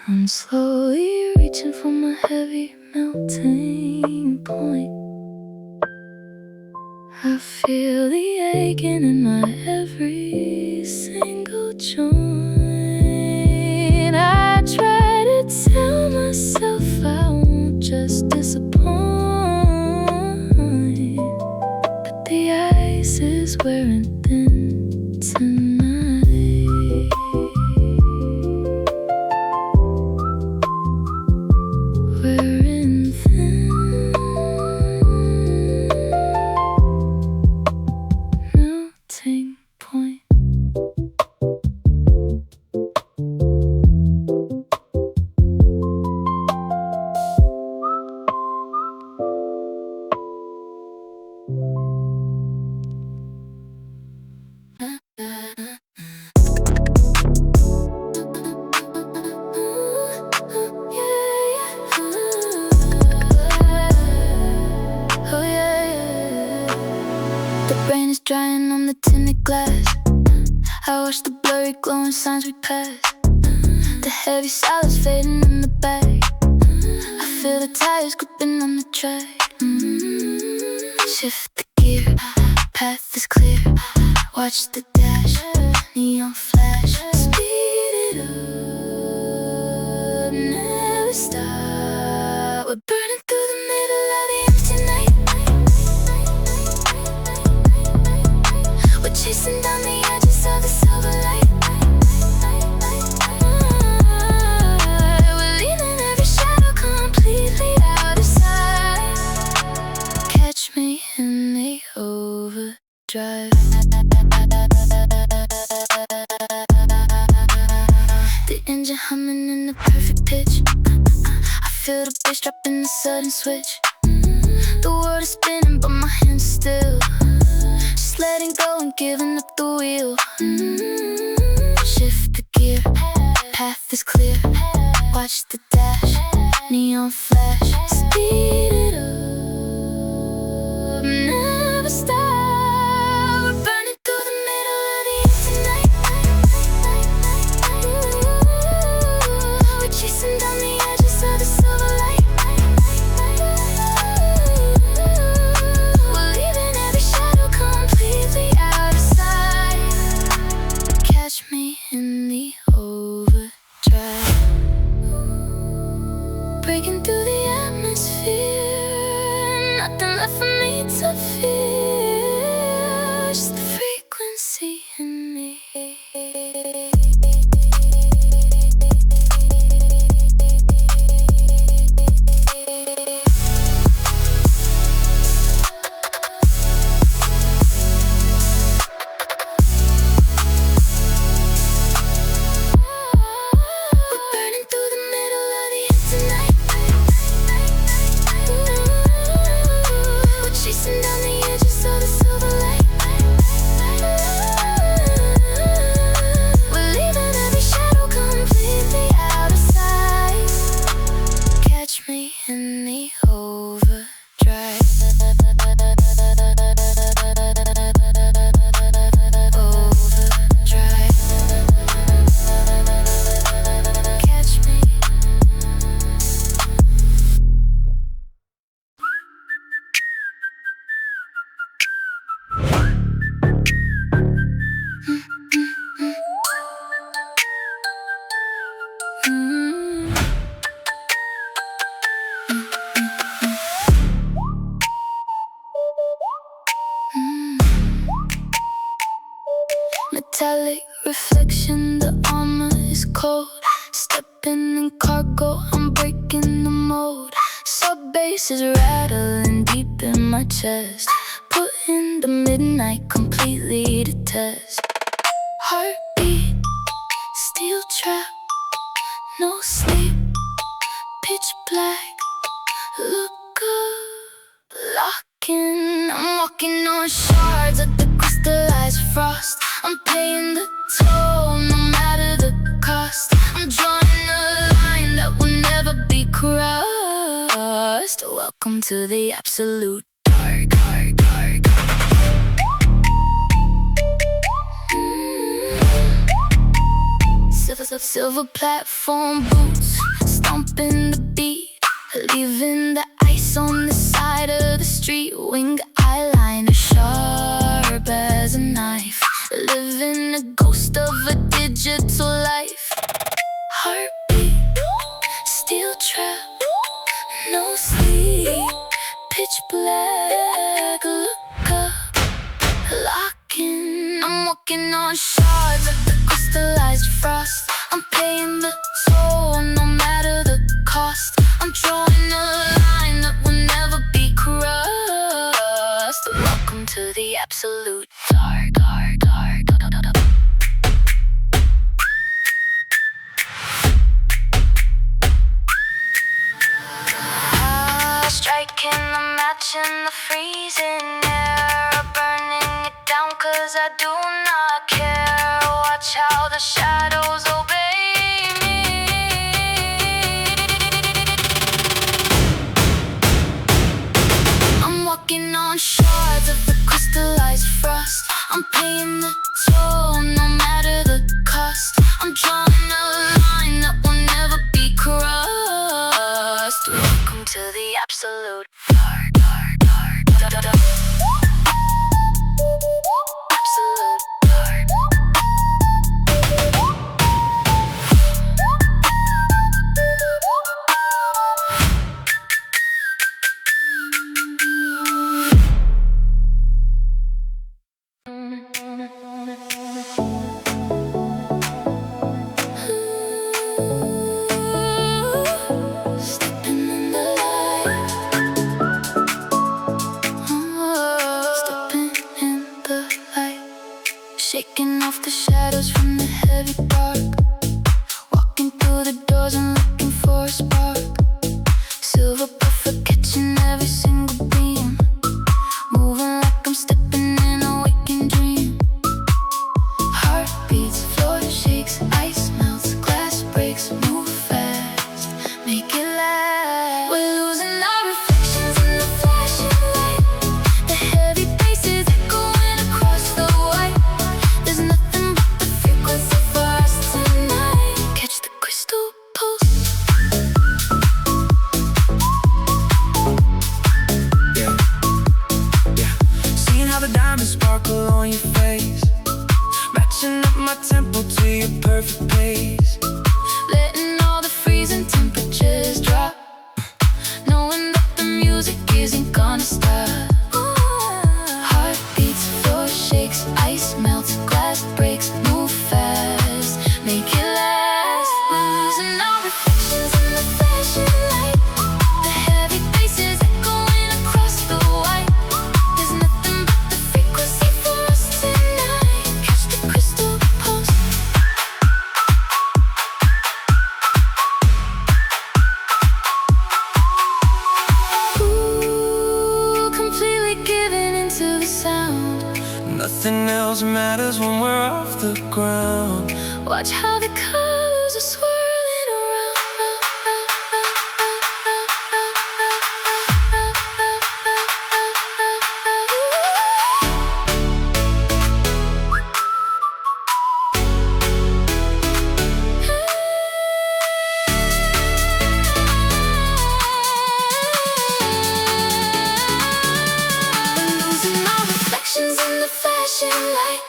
I'm slowly reaching for my heavy melting point. I feel the aching in my every single joint. I try to tell myself I won't just disappoint, but the ice is wearing thin tonight. Wearing thin melting point. Oh yeah. The brain is drying on the tinted glass. I watch the blurry glowing signs we pass. The heavy solids fading in the bag. I feel the tires gripping on the track. Shift the gear, path is clear. Watch the dash, neon flash. Speed it up, never stop. We're burning through the middle of the empty night. We're chasing down the edges of the silver light. We're leaving every shadow engine humming in the perfect pitch. I feel the bass drop in the sudden switch. The world is spinning but my hands still. Just letting go and giving up the wheel. Shift the gear, path is clear. Watch the dash, neon flash. Speed it up, never stop. We're burning through the middle of the air tonight. We're chasing down the edges of the silver light. We're leaving every shadow completely out of sight. Catch me in the overdrive. Breaking through the atmosphere, nothing left for me to fear. Just the frequency in me. We're burning through the middle of the air tonight. We're chasing down the edges of the silver light. We're leaving every shadow completely out of sight. Catch me in the overdrive. Overdrive. Catch me. Metallic reflection, the armor is cold. Stepping in cargo, I'm breaking the mold. Sub bass is rattling deep in my chest. Putting the midnight completely to test. Heartbeat, steel trap, no sleep, pitch black. Look up, locking. I'm walking on shards of the crystallized frost. I'm paying the toll, no matter the cost. I'm drawing a line that will never be crossed. Welcome to the absolute dark, dark, dark. Silver platform boots, stomping the beat, leaving the ice on the side of the street. Wing eyeliner sharp as a knife, living a ghost of a digital life. Heartbeat, steel trap, no sleep, pitch black. Look up, locking. I'm walking on shards of the crystallized frost. I'm paying the toll, no matter the cost. I'm drawing a line that will never be crossed. Welcome to the absolute dark, dark, dark, dark, dark, dark. Striking the match in the freezing air, burning it down 'cause I do not care. Watch how the shadows obey me. I'm walking on shards of the crystallized frost. I'm paying the toll, no matter the cost. I'm drawing a line that will never be crossed. Welcome to the absolute dark, dark, dark, dark, dark, dark. Absolute dark. Stepping in the light. else matters when we're off the ground. Watch how the colors are swirling around. Losing our reflections in the flashing light.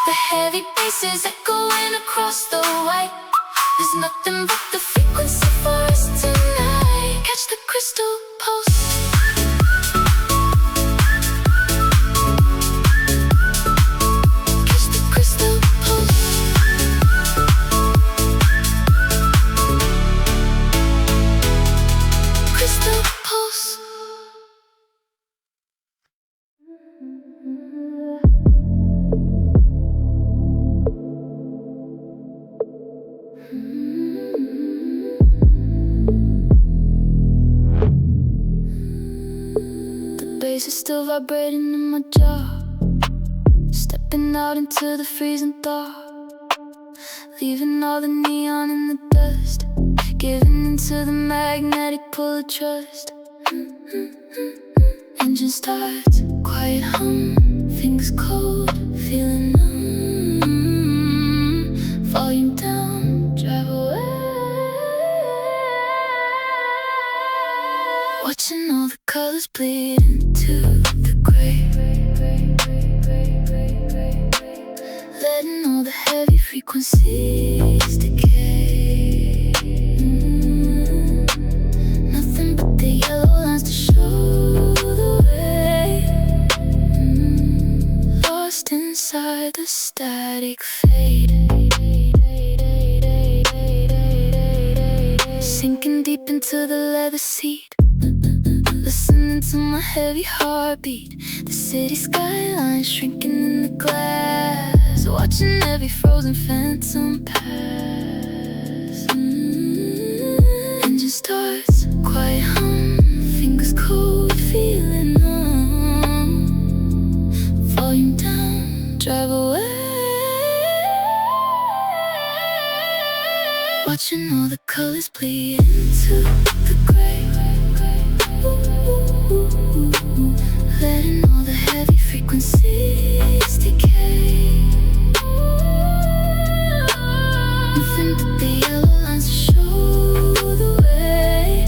The heavy bases echoing across the white. There's nothing but the frequency for us tonight. Catch the crystal pulse. Catch the crystal pulse. Crystal pulse. Bass is still vibrating in my jaw. Stepping out into the freezing thaw. Leaving all the neon in the dust. Giving into the magnetic pull of trust. Engine starts, quiet hum. Fingers cold, feeling numb. Volume down, drive away. Watching all the colors bleed into the gray. Letting all the heavy frequencies decay. Nothing but the yellow lines to show the way. Lost inside the static fade. Sinking deep into the leather seat. Listening to my heavy heartbeat. The city skyline shrinking in the glass. Watching every frozen phantom pass. Engine starts, quiet hum. Fingers cold, feeling numb. Volume down, drive away. Watching all the colors bleed into the gray. Letting all the heavy frequencies decay. Nothing but the yellow lines to show the way.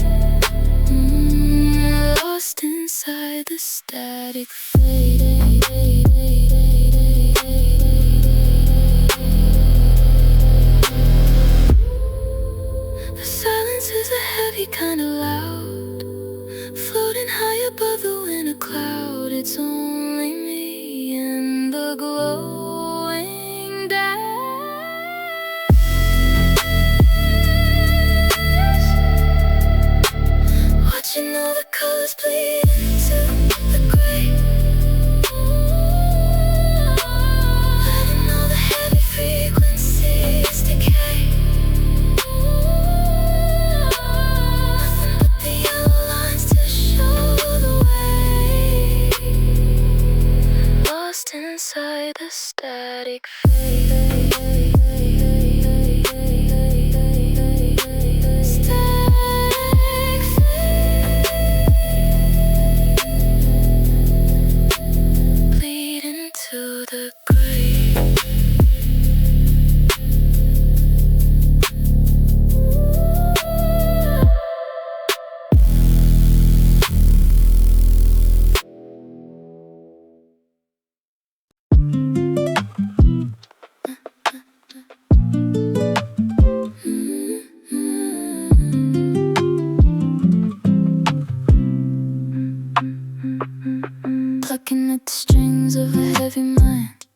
Lost inside the static fade. The silence is a heavy kind of loud. Floating high above the winter cloud. It's only me and the glowing dash. Watching all the colors bleed into the gray. Letting all the heavy frequencies decay. Nothing but the yellow lines to show the way. Lost inside the static fade. Static fade. Bleed into the grave. Plucking at the strings of a heavy mind.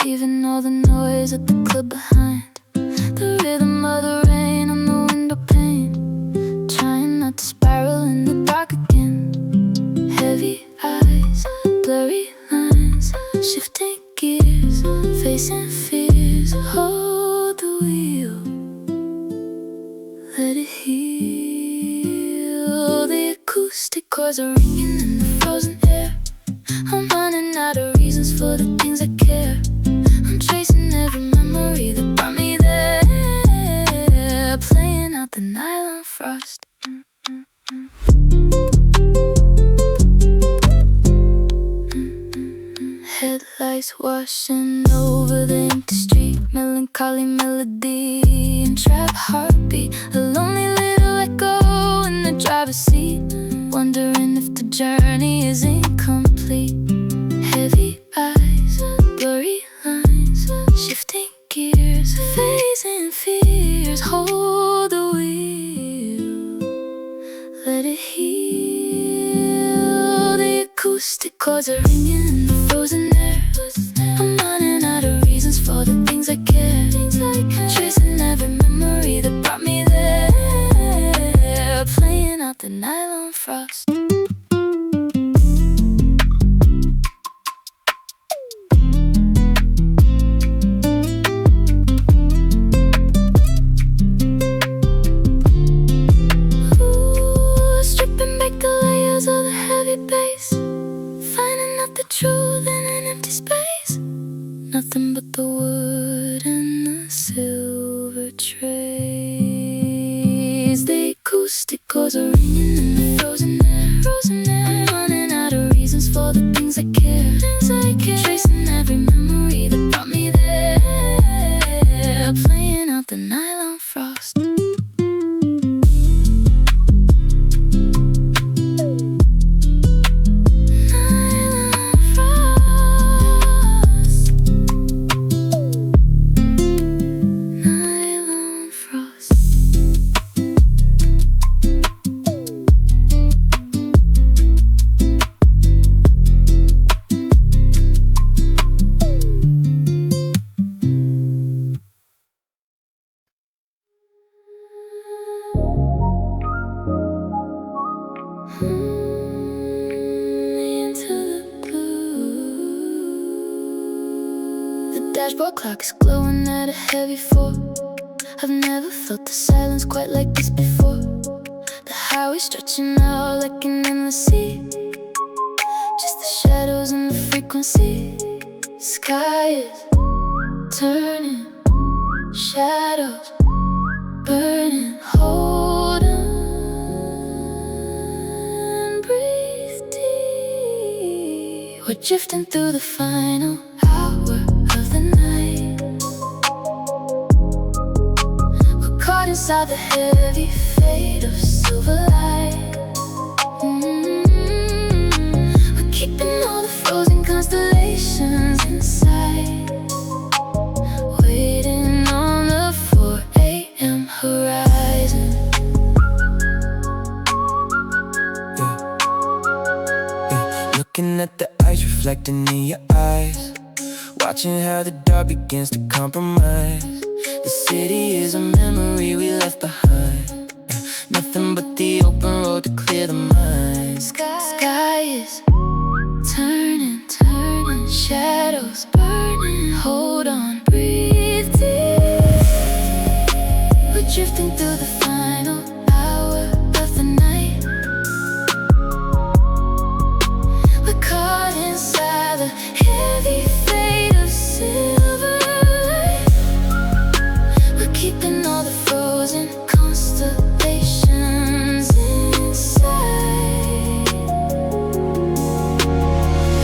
Leaving all the noise at the club behind. The rhythm of the rain on the window pane. Trying not to spiral in the dark again. Heavy eyes, blurry lines. Shifting gears, facing fears. Hold the wheel, let it heal. The acoustic chords are ringing in the frozen air. I'm running out of reasons for the things I care. I'm tracing every memory that brought me there, playing out the nylon frost. Headlights washing over the empty street, melancholy melody and trap heartbeat. A lonely little echo in the driver's seat, wondering if the journey is incomplete. Heavy eyes, blurry lines, shifting gears, phasing fears. Hold the wheel, let it heal. The acoustic chords are ringing in the frozen air. I'm running out of reasons for the things I care. Tracing every memory that brought me there, playing out the nylon frost. Stripping back the layers of the heavy bass, finding out the truth in an empty space. Nothing but the wood and the silver trays. The acoustic chords are ringing in the frozen air. Running out of reasons for the things I care. Tracing every memory that brought me there, playing out the nylon frost. Into the blue. The dashboard clock is glowing at a heavy 4. I've never felt the silence quite like this before. The highway stretching out like an endless sea, just the shadows and the frequency. Sky is turning, shadows burning. Hold on, breathe deep. We're drifting through the final hour of the night. We're caught inside the heavy fade of silver light. We're keeping all the frozen constellations inside, waiting on the 4 a.m. horizon. Looking at the ice reflecting in your eyes, watching how the dark begins to compromise. The city is a memory we left behind, nothing but the open road to clear the mind. Sky is turning, shadows burning. Hold on, breathe deep. We're drifting through the final hour of the night. We're caught inside the heavy fade of silver light. We're keeping all the frozen constellations inside,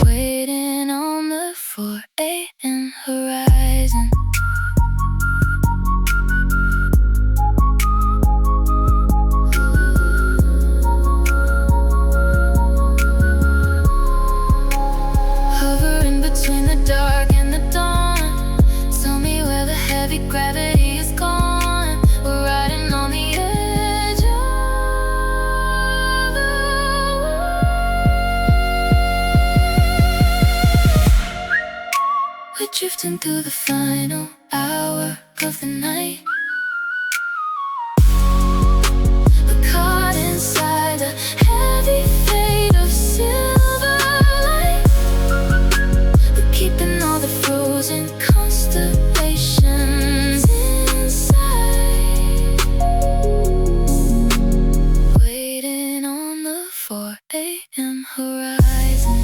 waiting on the 4 a.m. horizon. Hovering between the dark and the dawn, tell me where the heavy gravity is gone. We're riding on the edge of the world. We're drifting through the final hour of the night. We're caught inside the heavy fade of silver light. We're keeping all the frozen constellations inside, waiting on the 4 a.m. horizon.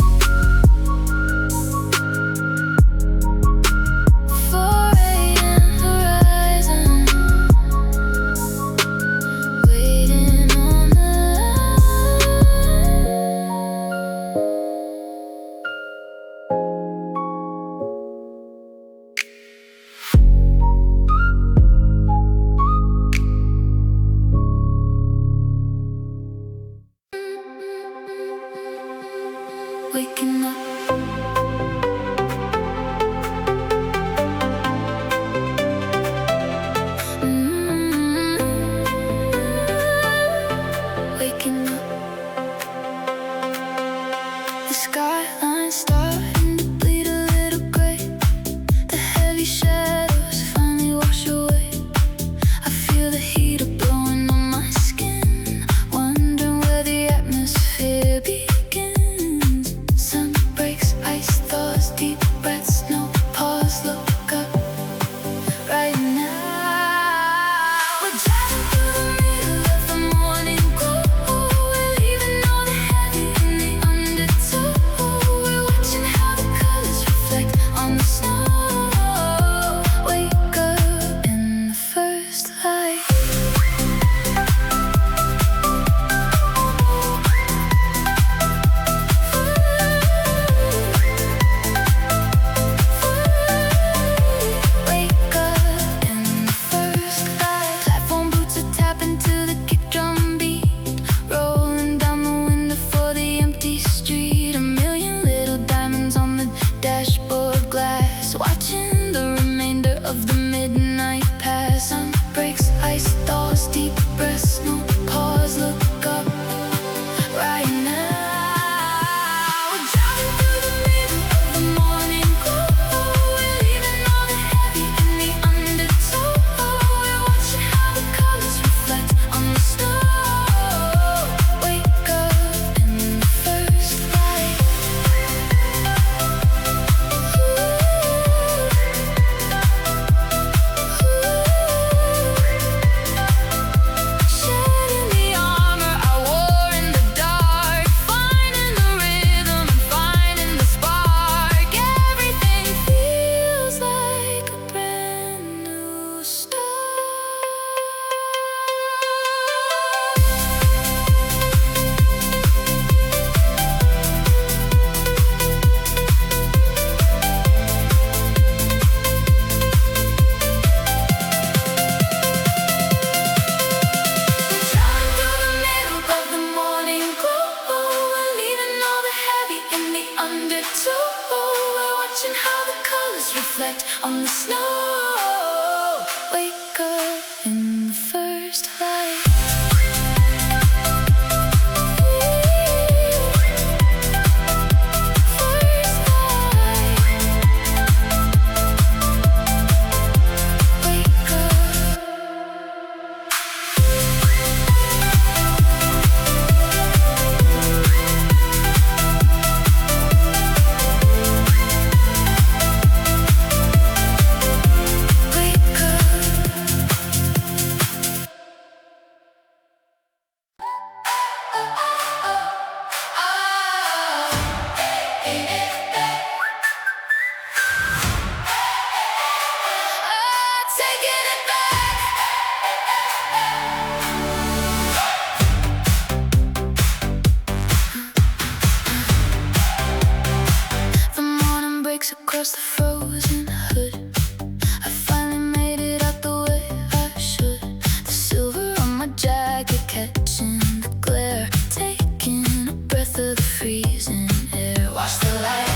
jacket, catching the glare, taking a breath of the freezing air. Watch the light,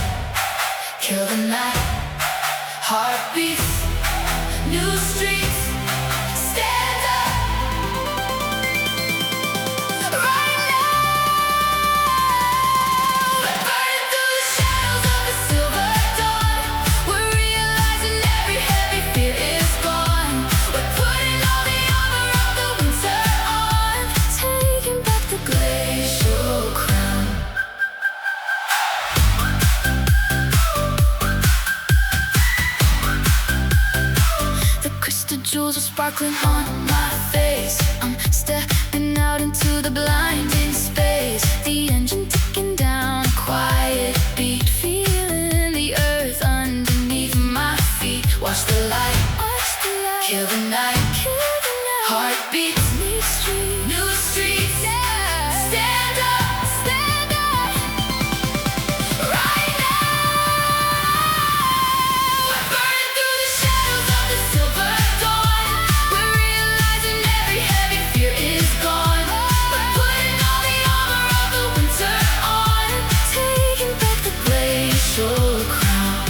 kill the night, heartbeats, new streets, stand up right now. We're burning through the shadows of the silver dawn. We're realizing every heavy fear is gone. We're putting all the armor of the winter on, taking back the glacial crown. The crystal jewels are sparkling on my face. I'm stepping out into the blinding space. The engine ticking down, a quiet beat, feeling the earth underneath my feet. Watch the light, kill the night, heartbeats, new streets, stand up right now. We're burning through the shadows of the silver dawn. We're realizing every heavy fear is gone. We're putting all the armor of the winter on, taking back the glacial crown.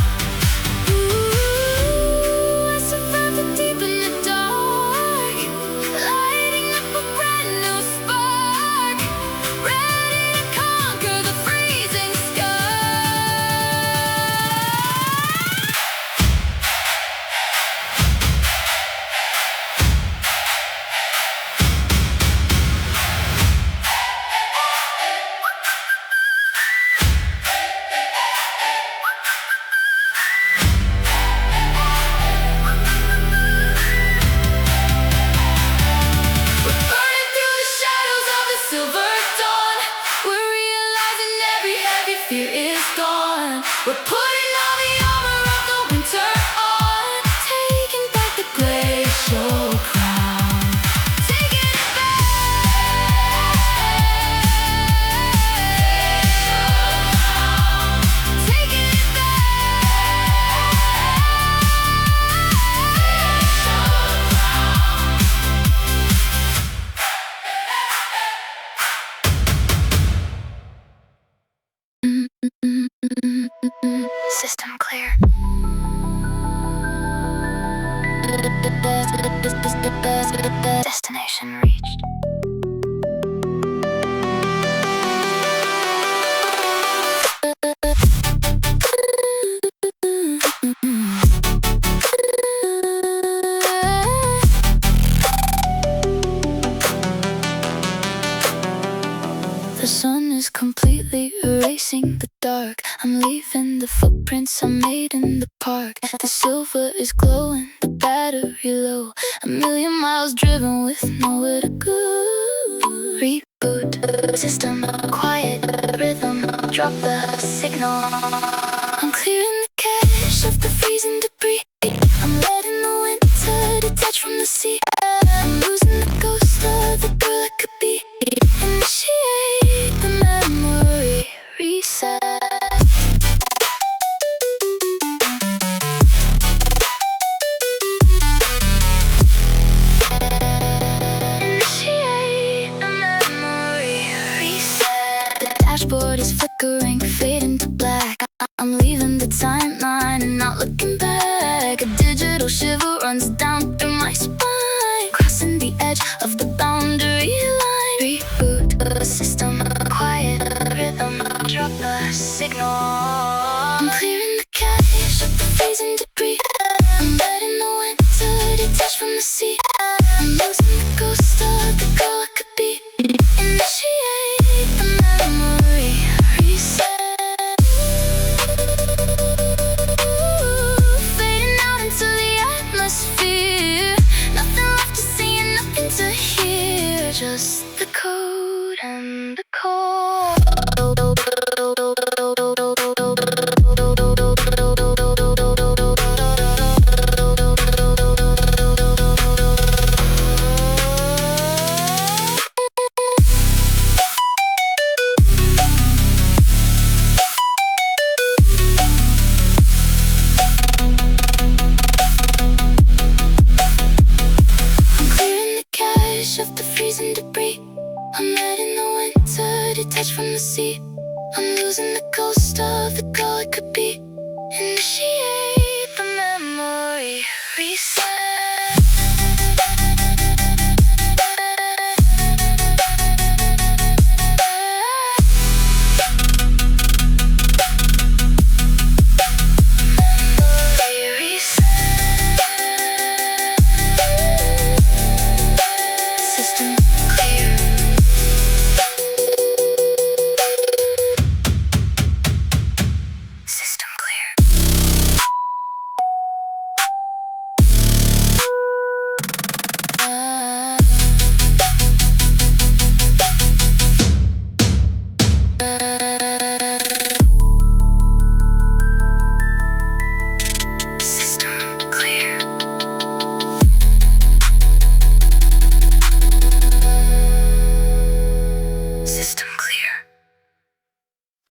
Ooh, I survived the deep in the dark, lighting up a brand new spark, ready to conquer the freezing sky. We're burning through the shadows of the silver dawn. We're realizing every heavy fear is gone. We're putting all the armor of the winter on, taking back the glacial crown. Taking it back. Taking it back. System clear. Destination reached. The sun is completely erasing the dark. I'm leaving the footprints I made in the park. The silver is glowing, the battery low. 1,000,000 miles driven with nowhere to go. Reboot, system, quiet, rhythm, drop the signal. I'm clearing the cache of the freezing debris. I'm letting the winter detach from the sea. I'm losing the ghost of the girl I could be. Initiate the memory reset. Initiate the memory reset. The dashboard is flickering, fading to black. I'm leaving the timeline and not looking back. A digital shiver runs down through my spine, crossing the edge of the boundary line. Reboot the system, quiet rhythm, drop the signal. I'm clearing the cache of the freezing debris. I'm letting the winter detach from the sea. I'm losing the ghost of the girl I could be. Initiate the memory reset. Fading out into the atmosphere. Nothing left to see and nothing to hear. Just the code and the code. and debris. I'm letting the winter detach from the sea. I'm losing the ghost of the girl it could be. Initiate